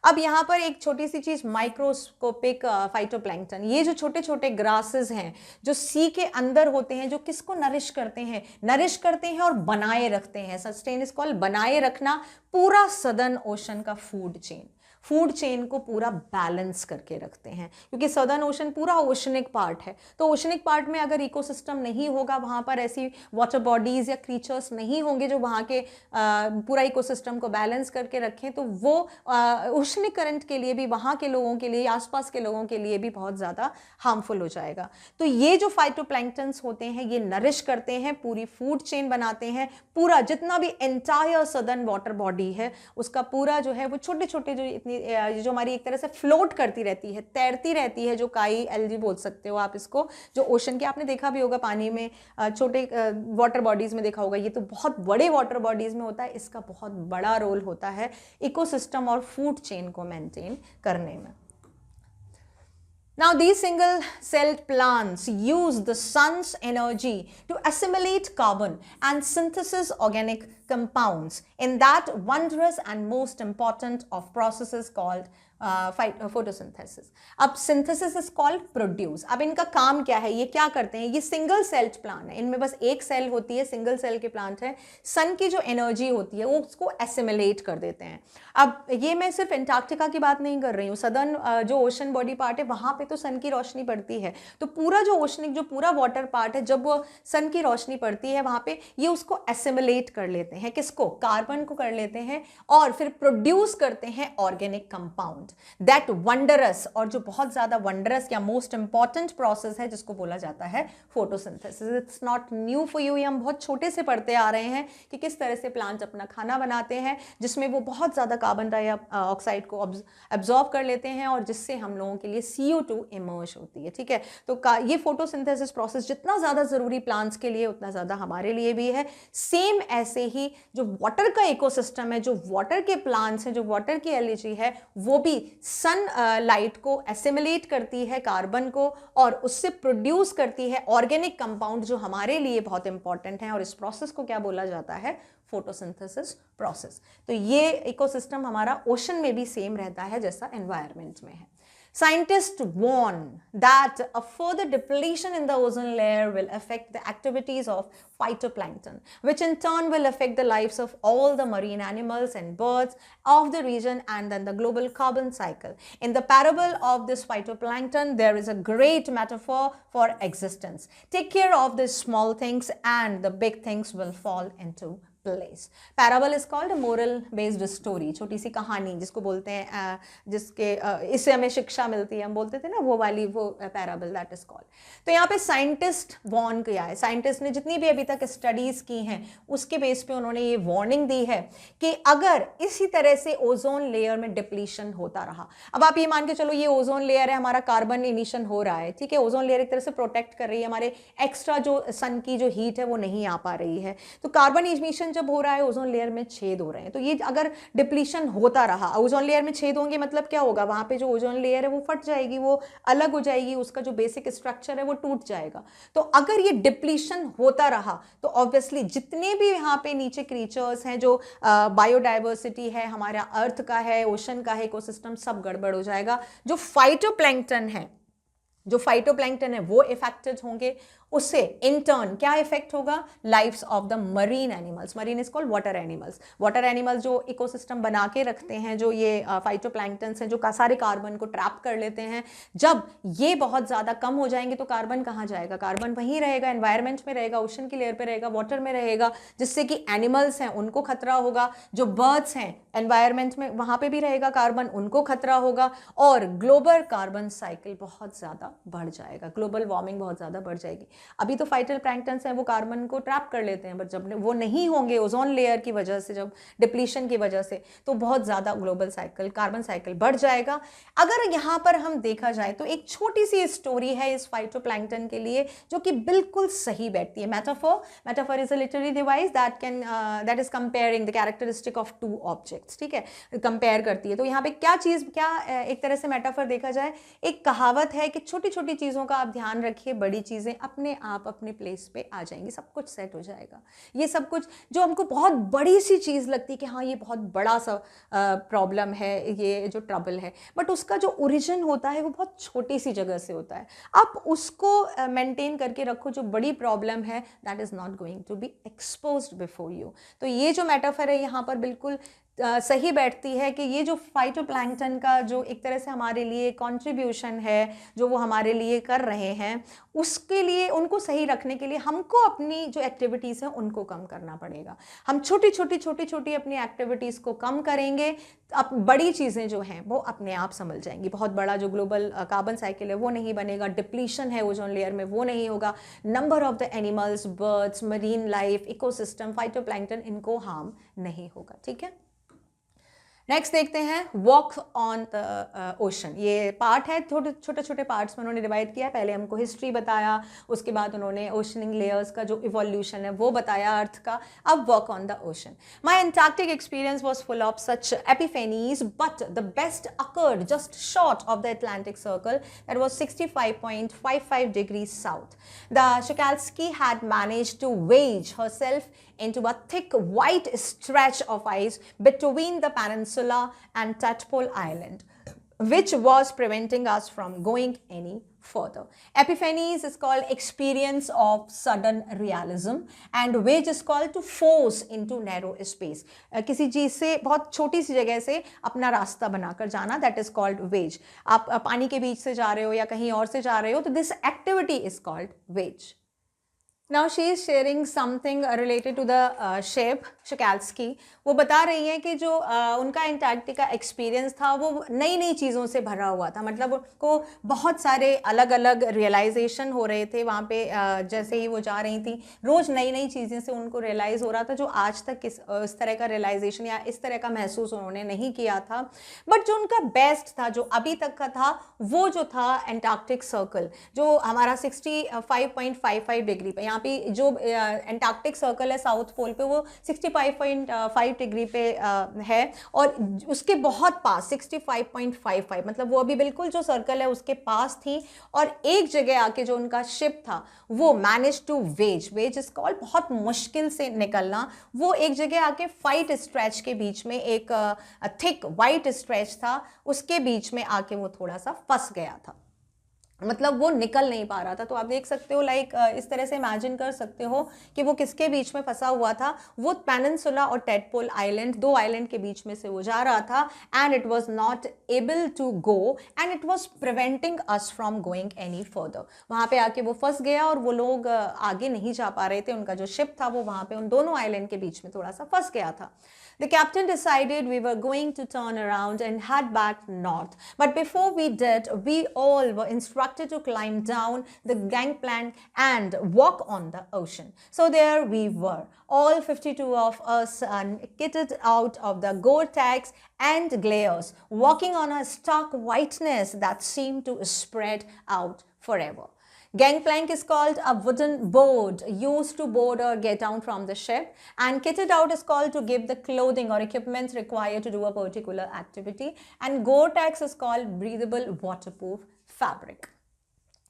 अब यहाँ पर एक छोटी सी चीज़, माइक्रोस्कोपिक फाइटोप्लैंक्टन, ये जो छोटे छोटे ग्रासेस हैं जो सी के अंदर होते हैं, जो किसको नरिश करते हैं और बनाए रखते हैं। सस्टेन इज कॉल्ड बनाए रखना पूरा सदर्न ओशन का फूड चेन। फूड चेन को पूरा बैलेंस करके रखते हैं, क्योंकि सदर्न ओशन पूरा ओशनिक पार्ट है। तो ओशनिक पार्ट में अगर इकोसिस्टम नहीं होगा, वहाँ पर ऐसी वाटर बॉडीज़ या क्रीचर्स नहीं होंगे जो वहाँ के पूरा इकोसिस्टम को बैलेंस करके रखें, तो वो ओशनिक करंट के लिए भी, वहाँ के लोगों के लिए, आसपास के लोगों के लिए भी बहुत ज़्यादा हार्मफुल हो जाएगा। तो ये जो फाइटोप्लैंक्टन्स होते हैं ये नरिश करते हैं, पूरी फूड चेन बनाते हैं, पूरा जितना भी एंटायर सदर्न वाटर बॉडी है उसका पूरा जो है वो छोटे छोटे जो इतनी जो हमारी एक तरह से फ्लोट करती रहती है, तैरती रहती है, जो काई एल्गी बोल सकते हो आप इसको, जो ओशन के आपने देखा भी होगा पानी में, छोटे वाटर बॉडीज में देखा होगा, ये तो बहुत बड़े वाटर बॉडीज में होता है। इसका बहुत बड़ा रोल होता है इकोसिस्टम और फूड चेन को मेंटेन करने में। Now, these single-celled plants use the sun's energy to assimilate carbon and synthesize organic compounds in that wondrous and most important of processes called photosynthesis. अब synthesis is called produce. अब इनका काम क्या है, ये क्या करते हैं? ये सिंगल सेल्ड प्लांट है, इनमें बस एक सेल होती है, सिंगल सेल के प्लांट है। सन की जो एनर्जी होती है वो उसको एसिमिलेट कर देते हैं। अब ये मैं सिर्फ एंटार्क्टिका की बात नहीं कर रही हूँ, सदर्न जो ओशन बॉडी पार्ट है वहाँ पे तो सन की रोशनी पड़ती है, तो पूरा जो ओशनिक जो पूरा वाटर पार्ट है, जब वो सन की रोशनी पड़ती है वहाँ पे ये उसको एसिमिलेट कर लेते हैं, किसको? कार्बन को कर लेते हैं, और फिर प्रोड्यूस करते हैं ऑर्गेनिक कंपाउंड। दैट वंडरस, और जो बहुत ज्यादा वंडरस या मोस्ट इंपॉर्टेंट प्रोसेस है जिसको बोला जाता है photosynthesis. It's not new for you, ये हम बहुत छोटे से पढ़ते आ रहे हैं कि किस तरह से प्लांट अपना खाना बनाते हैं, जिसमें वो बहुत ज्यादा कार्बन डाइऑक्साइड को एब्जॉर्ब कर लेते हैं और जिससे हम लोगों के लिए CO2 इमर्ज होती है। ठीक है, तो ये फोटोसिंथेसिस प्रोसेस जितना ज्यादा जरूरी प्लांट्स के लिए उतना ज्यादा हमारे लिए भी है। सेम ऐसे ही जो वाटर का इकोसिस्टम है, जो वाटर के प्लांट्स हैं, जो वाटर की एलर्जी है, वो भी सन लाइट को एसिमिलेट करती है, कार्बन को, और उससे प्रोड्यूस करती है ऑर्गेनिक कंपाउंड जो हमारे लिए बहुत इंपॉर्टेंट है, और इस प्रोसेस को क्या बोला जाता है? Photosynthesis process. तो ये इकोसिस्टम हमारा ओशन में भी सेम रहता है जैसा एनवायरनमेंट में है। Scientists warn that a further depletion in the ozone layer will affect the activities of phytoplankton, which in turn will affect the lives of all the marine animals and birds of the region and then the global carbon cycle. In the parable of this phytoplankton, there is a great metaphor for existence. Take care of the small things and the big things will fall into place. Parable is called a moral based story, छोटी सी कहानी जिसको बोलते हैं, जिसके इससे हमें शिक्षा मिलती है, हम बोलते थे ना वो वाली, वो पैराबल दैट इज कॉल्ड। तो यहाँ पे साइंटिस्ट वॉर्न किया है, साइंटिस्ट ने जितनी भी अभी तक स्टडीज की हैं उसके बेस पे उन्होंने ये वार्निंग दी है कि अगर इसी तरह से ओजोन लेयर में डिप्लीशन होता रहा, अब आप ये मान के चलो ये ओजोन लेयर है, हमारा कार्बन इमिशन हो रहा है, ठीक है, ओजोन लेयर एक तरह से प्रोटेक्ट कर रही है, हमारे एक्स्ट्रा जो सन की जो हीट है वो नहीं आ पा रही है, तो कार्बन इमिशन जब हो रहा है ओजोन लेयर में छेद हो रहे हैं, तो ये अगर डिप्लीशन होता रहा, ओजोन लेयर में छेद होंगे मतलब क्या होगा, वहां पे जो ओजोन लेयर है वो फट जाएगी, वो अलग हो जाएगी, उसका जो बेसिक स्ट्रक्चर है वो टूट जाएगा। तो अगर ये डिप्लीशन होता रहा तो ऑब्वियसली जितने भी यहाँ पे नीचे क्रीचर्स हैं, जो बायोडाइवर्सिटी है, हमारा अर्थ का है, ओशन का है, इकोसिस्टम सब गड़बड़ हो जाएगा। जो फाइटोप्लैंक्टन है वो इफेक्टेड होंगे, उससे इन टर्न क्या इफेक्ट होगा? Lifes of the marine animals. Marine is called water animals. Water animals जो इकोसिस्टम बना के रखते हैं, जो ये फाइटोप्लैंक्टन्स हैं, जो सारे कार्बन को ट्रैप कर लेते हैं, जब ये बहुत ज़्यादा कम हो जाएंगे तो कार्बन कहाँ जाएगा? कार्बन वहीं रहेगा, एनवायरमेंट में रहेगा, ओशन की लेयर पे रहेगा, वाटर में रहेगा, जिससे कि एनिमल्स हैं उनको खतरा होगा, जो बर्ड्स हैं एनवायरमेंट में वहाँ पे भी रहेगा कार्बन, उनको खतरा होगा, और ग्लोबल कार्बन साइकिल बहुत ज़्यादा बढ़ जाएगा, ग्लोबल वार्मिंग बहुत ज़्यादा बढ़ जाएगी। अभी तो फाइटोप्लैंक्टन्स हैं वो कार्बन को ट्रैप कर लेते हैं, बट जब वो नहीं होंगे ओजोन लेयर की वजह से, जब डिप्लीशन की वजह से, तो बहुत ज़्यादा ग्लोबल साइकिल, कार्बन साइकिल बढ़ जाएगा। अगर यहाँ पर हम देखा जाए तो एक छोटी सी स्टोरी है इस फाइटोप्लैंक्टन के लिए जो कि बिल्कुल सही बैठती है। Metaphor is a literary device that is comparing the characteristic of two objects, ठीक है, कंपेयर करती है। तो यहाँ पे क्या एक तरह से मेटाफोर देखा जाए, एक कहावत है कि छोटी छोटी चीज़ों का आप ध्यान रखिए, बड़ी चीज़ें अपने आप अपने प्लेस पे आ जाएंगी, सब कुछ सेट हो जाएगा। ये सब कुछ जो हमको बहुत बड़ी सी चीज़ लगती है कि हाँ ये बहुत बड़ा सा प्रॉब्लम है, ये जो ट्रबल है, बट उसका जो ओरिजिन होता है वो बहुत छोटी सी जगह से होता है। आप उसको मेंटेन करके रखो, जो बड़ी प्रॉब्लम है that is not going to be exposed before you. तो ये जो मेटाफर है यहाँ पर बिल्कुल सही बैठती है कि ये जो फाइटोप्लैंक्टन का जो एक तरह से हमारे लिए कंट्रीब्यूशन है, जो वो हमारे लिए कर रहे हैं, उसके लिए उनको सही रखने के लिए हमको अपनी जो एक्टिविटीज़ हैं उनको कम करना पड़ेगा। हम छोटी छोटी अपनी एक्टिविटीज़ को कम करेंगे, अब बड़ी चीज़ें जो हैं वो अपने आप संभल जाएंगी। बहुत बड़ा जो ग्लोबल कार्बन साइकिल है वो नहीं बनेगा, डिप्लीशन है ओजोन लेयर में वो नहीं होगा, number of the animals, birds, marine life, ecosystem, phytoplankton, इनको हार्म नहीं होगा। ठीक है, नेक्स्ट देखते हैं वॉक ऑन द ओशन। ये पार्ट है, छोटे छोटे पार्ट्स में उन्होंने डिवाइड किया है। पहले हमको हिस्ट्री बताया, उसके बाद उन्होंने ओशनिंग लेयर्स का जो इवोल्यूशन है वो बताया अर्थ का। अब walk on the ocean. My Antarctic experience was full of such epiphanies, but the best occurred just short of the Atlantic Circle, that was 65.55 degrees south. The Shekalsky had managed to wedge herself into a thick white stretch of ice between the peninsula and Tadpole Island, which was preventing us from going any further. Epiphanies is called experience of sudden realism, and wedge is called to force into narrow space. किसी चीज़ से, बहुत छोटी सी जगह से अपना रास्ता बनाकर जाना, that is called wedge. आप पानी के बीच से जा रहे हो या कहीं और से जा रहे हो, तो this activity is called wedge. Now she is sharing something related to the ship Shekalsky. वो बता रही हैं कि जो उनका एंटार्क्टिका एक्सपीरियंस था वो नई नई चीज़ों से भरा हुआ था। मतलब उनको बहुत सारे अलग अलग रियलाइजेशन हो रहे थे वहाँ पे, जैसे ही वो जा रही थी रोज़ नई नई चीज़ें से उनको रियलाइज़ हो रहा था, जो आज तक इस तरह का रियलाइजेशन या इस तरह का महसूस उन्होंने नहीं किया था। बट जो उनका बेस्ट था, जो अभी तक का था, वो जो था एंटार्क्टिक सर्कल, जो हमारा 65.55 डिग्री पे, यहाँ पे जो एंटार्क्टिक सर्कल है साउथ पोल पे, वो 65.5 डिग्री पे है, और उसके बहुत पास 65.55, मतलब वो अभी बिल्कुल जो सर्कल है उसके पास थी। और एक जगह आके जो उनका शिप था वो manage to wedge is called, बहुत मुश्किल से निकलना, वो एक जगह आके फाइट स्ट्रेच के बीच में, एक थिक वाइट स्ट्रेच था, उसके बीच में आके वो थोड़ा सा फंस गया था, मतलब वो निकल नहीं पा रहा था। तो आप देख सकते हो, लाइक इस तरह से इमेजिन कर सकते हो कि वो किसके बीच में फंसा हुआ था। वो पेनिनसुला और टेडपोल आइलैंड, दो आइलैंड के बीच में से वो जा रहा था, and it was not able to go and it was preventing us from going any further. वहाँ पे आके वो फंस गया और वो लोग आगे नहीं जा पा रहे थे। उनका जो शिप था वो वहाँ पे उन दोनों आइलैंड के बीच में थोड़ा सा फंस गया था। The captain decided we were going to turn around and head back north. But before we did, we all were instructed to climb down the gangplank and walk on the ocean. So there we were, all 52 of us kitted out of the Gore-Tex and glares, walking on a stark whiteness that seemed to spread out forever. Gangplank is called a wooden board used to board or get down from the ship, and kitted out is called to give the clothing or equipment required to do a particular activity, and Gore-Tex is called breathable waterproof fabric.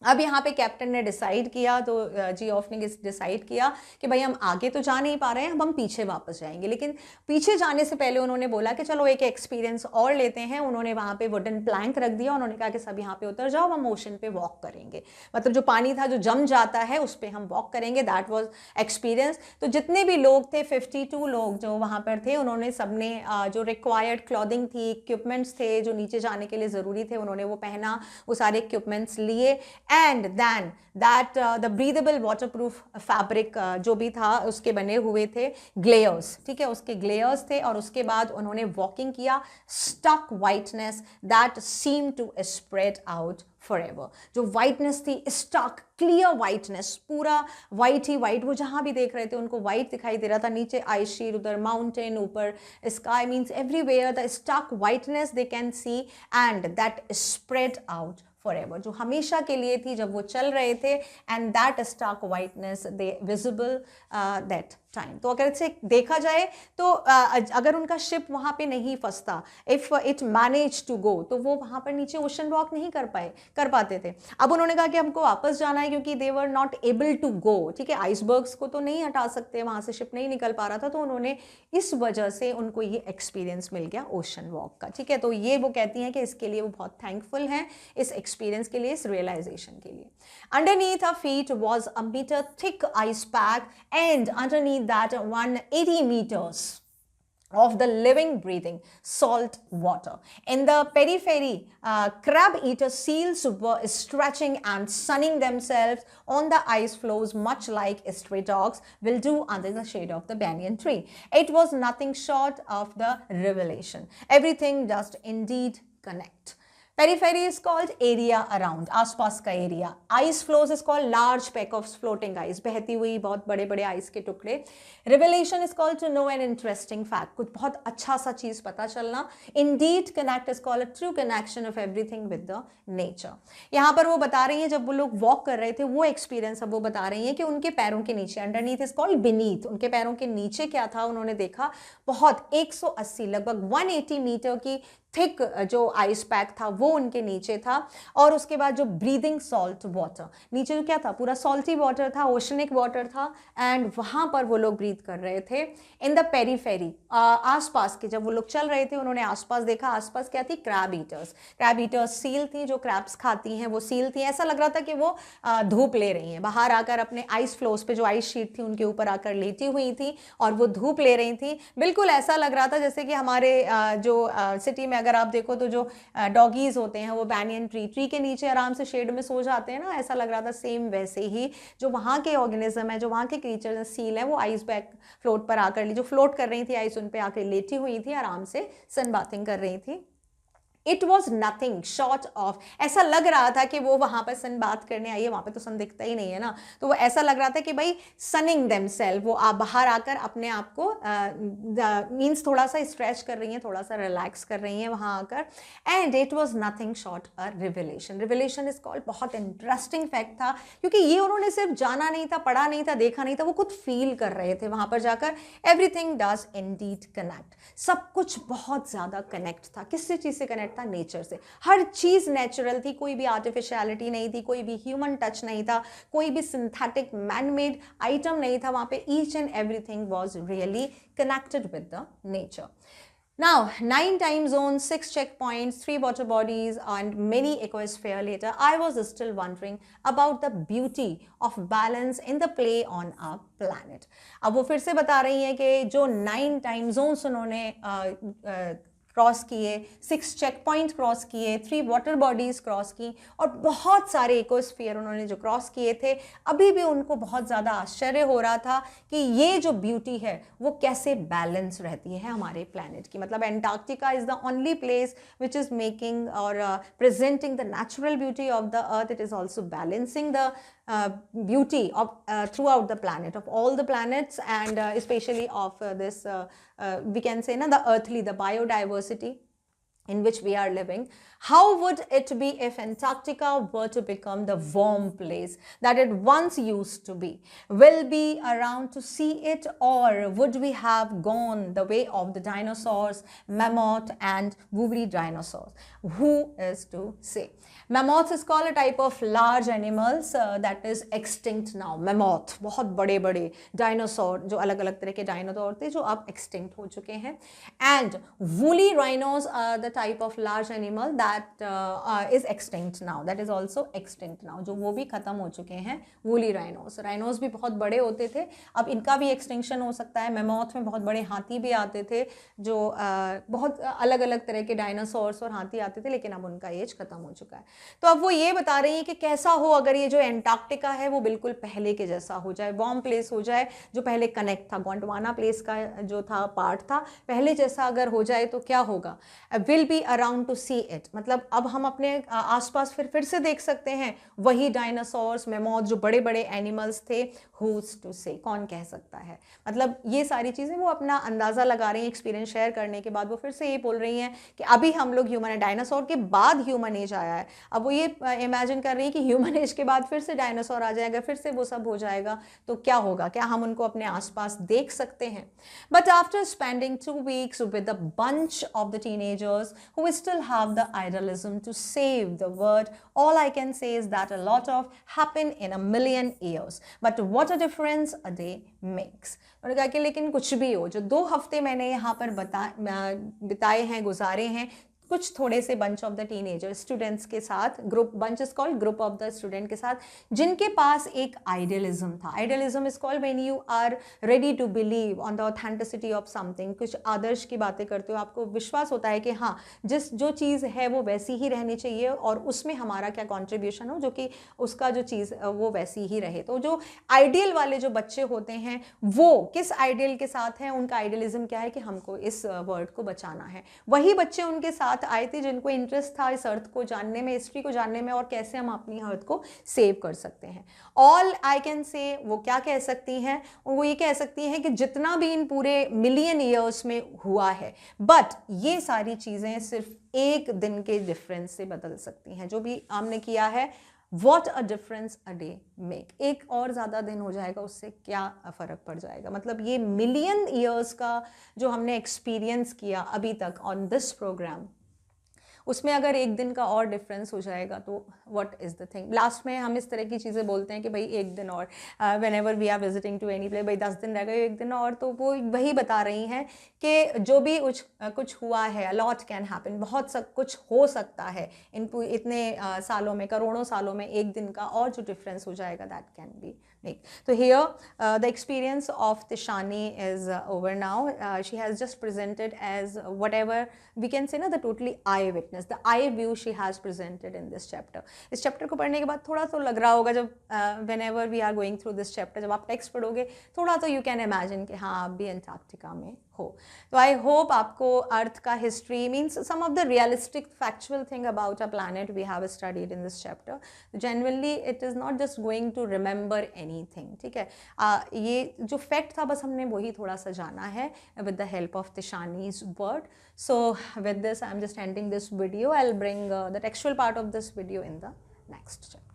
अब यहाँ पे captain ने decide किया, तो Geoff ने decide किया कि भाई हम आगे तो जा नहीं पा रहे हैं, अब हम पीछे वापस जाएंगे। लेकिन पीछे जाने से पहले उन्होंने बोला कि चलो एक एक्सपीरियंस और लेते हैं। उन्होंने वहाँ पे वुडन प्लैंक रख दिया, उन्होंने कहा कि सब यहाँ पे उतर जाओ, हम ओशन पे वॉक करेंगे, मतलब जो पानी था जो जम जाता है उस पर हम वॉक करेंगे। That was experience. तो जितने भी लोग थे, 52 लोग जो वहाँ पर थे, उन्होंने सबने जो रिक्वायर्ड क्लॉथिंग थी, इक्विपमेंट्स थे जो नीचे जाने के लिए ज़रूरी थे, उन्होंने वो पहना, वो सारे इक्विपमेंट्स लिए। And then that the breathable waterproof fabric जो भी था उसके बने हुए थे ग्लेयर्स, ठीक है, उसके ग्लेयर्स थे। और उसके बाद उन्होंने वॉकिंग किया, stark whiteness that seem to spread out forever. जो वाइटनेस थी, स्टक क्लियर वाइटनेस, पूरा वाइट ही वाइट, वो जहाँ भी देख रहे थे उनको वाइट दिखाई दे रहा था। नीचे आइस शीट, उधर माउंटेन, ऊपर sky, means everywhere the stock whiteness they can see, and that spread out forever, जो हमेशा के लिए थी जब वो चल रहे थे। And that stark whiteness they visible that time. तो अगर इसे देखा जाए तो अगर उनका शिप वहाँ पे नहीं फंसता, if it manage to go, तो वो वहाँ पर नीचे ओशन वॉक नहीं कर पाते थे। अब उन्होंने कहा कि हमको वापस जाना है क्योंकि they were not able to go, ठीक है, आइसबर्ग्स को तो नहीं हटा सकते, वहाँ से शिप नहीं निकल पा रहा था। तो उन्होंने इस वजह से उनको ये एक्सपीरियंस मिल गया ओशन वॉक का, ठीक है। तो ये वो कहती हैं कि इसके लिए वो बहुत थैंकफुल हैं, इस एक्सपीरियंस के लिए, इस रियलाइजेशन के लिए। Underneath our feet was a meter thick ice pack, and underneath that 180 meters of the living breathing salt water. In the periphery, crab eater seals were stretching and sunning themselves on the ice floes, much like stray dogs will do under the shade of the banyan tree. It was nothing short of the revelation. Everything does indeed connect. Periphery is called area around, आसपास का area. Ice floes is called large peck of floating ice, बहती हुई बहुत बड़े बड़े ice के टुकड़े. Revelation is called to know an interesting fact, कुछ बहुत अच्छा सा चीज़ पता चलना. Indeed connect is called a true connection of everything with the nature. यहाँ पर वो बता रही हैं जब वो लोग वॉक कर रहे थे वो एक्सपीरियंस अब वो बता रही हैं कि उनके पैरों के नीचे, अंडरनीथ इज कॉल्ड बीनीथ, उनके पैरों के नीचे क्या था उन्होंने देखा, बहुत 180 लगभग 180 मीटर की थिक जो आइस पैक था वो उनके नीचे था. और उसके बाद जो ब्रीदिंग सॉल्ट वाटर, नीचे जो क्या था पूरा सॉल्टी वाटर था, ओशनिक वाटर था, एंड वहाँ पर वो लोग ब्रीथ कर रहे थे. इन द पेरीफेरी, आसपास के जब वो लोग चल रहे थे उन्होंने आसपास देखा, आसपास क्या थी, crab eaters. Crab eaters seal थी जो क्रैब्स खाती हैं, वो सील थी. ऐसा लग रहा था कि वो धूप ले रही हैं, बाहर आकर अपने आइस फ्लोस पे जो आइस शीट थी उनके ऊपर आकर लेटी हुई थी और वो धूप ले रही थी. बिल्कुल ऐसा लग रहा था जैसे कि हमारे जो सिटी में अगर आप देखो तो जो डॉगीज होते हैं वो बैनियन ट्री के नीचे आराम से शेड में सो जाते हैं ना, ऐसा लग रहा था. सेम वैसे ही जो वहाँ के ऑर्गेनिज्म है, जो वहाँ के क्रीचर सील है, वो आइस बैक फ्लोट पर आकर जो फ्लोट कर रही थी आइस उन पे आकर लेटी हुई थी, आराम से सन बाथिंग कर रही थी. It was nothing short of, ऐसा लग रहा था कि वो वहाँ पर सन बात करने आई है, वहाँ पे तो सन दिखता ही नहीं है ना, तो वो ऐसा लग रहा था कि भाई सनिंग देमसेल्फ, वो आप बाहर आकर अपने आप को मीन्स थोड़ा सा स्ट्रेच कर रही हैं, थोड़ा सा रिलैक्स कर रही हैं वहाँ आकर. And it was nothing short a revelation. Revelation is called, बहुत इंटरेस्टिंग फैक्ट था क्योंकि ये उन्होंने सिर्फ जाना नहीं था, पढ़ा नहीं था, देखा नहीं था, वो खुद फील कर रहे थे वहाँ पर जाकर. एवरीथिंग डज इंडीड कनेक्ट, सब कुछ बहुत ज़्यादा कनेक्ट था. किस चीज़ से कनेक्ट था, नेचर से. हर चीज नेचुरल थी, कोई भी आर्टिफिशियलिटी नहीं थी, कोई भी ह्यूमन टच नहीं था, कोई भी सिंथेटिक मैनमेड आइटम नहीं था वहां पे. Each and everything was really connected with the nature. Now, 9 time zones, 6 checkpoints, 3 water bodies, and many ecosphere later, I was still wondering about the beauty of balance in the play on our planet. अब वो फिर से बता रही हैं कि जो 9 time zones उन्होंने क्रॉस किए, 6 चेक पॉइंट क्रॉस किए, 3 वाटर बॉडीज़ क्रॉस की और बहुत सारे इकोस्फीयर उन्होंने जो क्रॉस किए थे, अभी भी उनको बहुत ज़्यादा आश्चर्य हो रहा था कि ये जो ब्यूटी है वो कैसे बैलेंस रहती है हमारे प्लैनेट की. मतलब Antarctica is the only place which is making और presenting the natural beauty of the earth. It is also balancing the beauty of throughout the planet, of all the planets, and especially of this we can say the earthly, the biodiversity in which we are living. How would it be if Antarctica were to become the warm place that it once used to be? Will be around to see it, or would we have gone the way of the dinosaurs, mammoth and woolly dinosaurs? Who is to say? Mammoth is called a type of large animals that is extinct now. Mammoth, बहुत बड़े बड़े dinosaur, जो अलग अलग तरह के dinosaur थे जो अब extinct हो चुके हैं. And woolly rhinos are the type of large animal that is extinct now. That is also extinct now. जो वो भी खत्म हो चुके हैं. woolly rhinos. Rhinos भी बहुत बड़े होते थे, अब इनका भी extinction हो सकता है. Mammoth में बहुत बड़े हाथी भी आते थे, जो बहुत अलग अलग तरह के डायनासोर्स और हाथी आते थे, लेकिन अब उनका एज खत्म हो चुका है. तो अब वो ये बता रही है कि कैसा हो अगर ये जो एंटार्क्टिका है वो बिल्कुल पहले के जैसा हो जाए, वार्म प्लेस हो जाए, जो पहले कनेक्ट था, गोंडवाना प्लेस का जो था पार्ट था, पहले जैसा अगर हो जाए तो क्या होगा. Will be around two see it, मतलब अब हम अपने आसपास फिर से देख सकते हैं वही डायनासोर्स, मेमोथ, जो बड़े बड़े एनिमल्स थे. हुज टू से, कौन कह सकता है. मतलब ये सारी चीज़ें वो अपना अंदाज़ा लगा रही हैं एक्सपीरियंस शेयर करने के बाद. वो फिर से ये बोल रही हैं कि अभी हम लोग ह्यूमन है, डायनासोर के बाद ह्यूमन एज आया है. अब वो ये इमेजिन कर रही हैं कि ह्यूमन एज के बाद फिर से डायनासोर आ जाएगा, फिर से वो सब हो जाएगा, तो क्या होगा, क्या हम उनको अपने आसपास देख सकते हैं. But after spending 2 weeks with a bunch of the teenagers who still have the idealism to save the world, all I can say is that a lot of happen in a million years, but what a difference a day makes. उन्होंने कहा कि लेकिन कुछ भी हो, जो 2 हफ्ते मैंने यहाँ पर बिताए हैं, गुजारे हैं, कुछ थोड़े से bunch of the teenager students के साथ, group, bunch is called group of the student के साथ, जिनके पास एक आइडियलिज्म था. Idealism is called when you are ready to believe on the authenticity of something. कुछ आदर्श की बातें करते हो, आपको विश्वास होता है कि हाँ जो चीज़ है वो वैसी ही रहनी चाहिए और उसमें हमारा क्या कॉन्ट्रीब्यूशन हो, जो कि उसका जो चीज़ वो वैसी ही रहे. तो जो आइडियल वाले जो बच्चे होते हैं वो किस आइडियल के साथ हैं, उनका आइडियलिज्म क्या है कि हमको इस वर्ल्ड को बचाना है. वही बच्चे उनके साथ आए थे जिनको इंटरेस्ट था इस अर्थ को जानने में, हिस्ट्री को जानने में, और कैसे हम अपनी अर्थ को सेव कर सकते हैं. ऑल आई कैन से, वो क्या कह सकती हैं, वो ये कह सकती हैं कि जितना भी इन पूरे मिलियन ईयर्स में हुआ है, बट ये सारी चीज़ें सिर्फ एक दिन के डिफरेंस से बदल सकती हैं. जो भी हमने किया है, what a difference a day make. एक और ज़्यादा दिन हो जाएगा, उससे क्या फ़र्क पड़ जाएगा. मतलब ये मिलियन ईयर्स का जो हमने एक्सपीरियंस किया अभी तक ऑन दिस प्रोग्राम, उसमें अगर एक दिन का और डिफरेंस हो जाएगा तो what is the thing. Last में हम इस तरह की चीज़ें बोलते हैं कि भाई एक दिन और, whenever we are visiting to any place, भाई 10 दिन रह गए, एक दिन और. तो वो वही बता रही हैं कि जो भी कुछ हुआ है, लॉट कैन हैपन, बहुत सब कुछ हो सकता है इतने सालों में, करोड़ों सालों में एक दिन का और जो डिफरेंस हो जाएगा, that can B make. So here the experience of Tishani is over now. She has just presented as whatever we can say, na, the totally eye witness, the eye view she has presented in this chapter. इस chapter को पढ़ने के बाद थोड़ा तो लग रहा होगा, जब whenever we are going through this chapter, जब आप टेक्स्ट पढ़ोगे थोड़ा तो you can imagine कि हाँ आप भी अंटार्कटिका में हो. तो आई होप आपको अर्थ का history means some of the realistic factual thing about a planet we have studied in this chapter. Generally it is not just going to remember anything. ठीक है, ये जो फैक्ट था बस हमने वही थोड़ा सा जाना है विद द हेल्प ऑफ तिशानीज word. So with this I am just ending this video. I will bring the textual part of this video in the next chapter.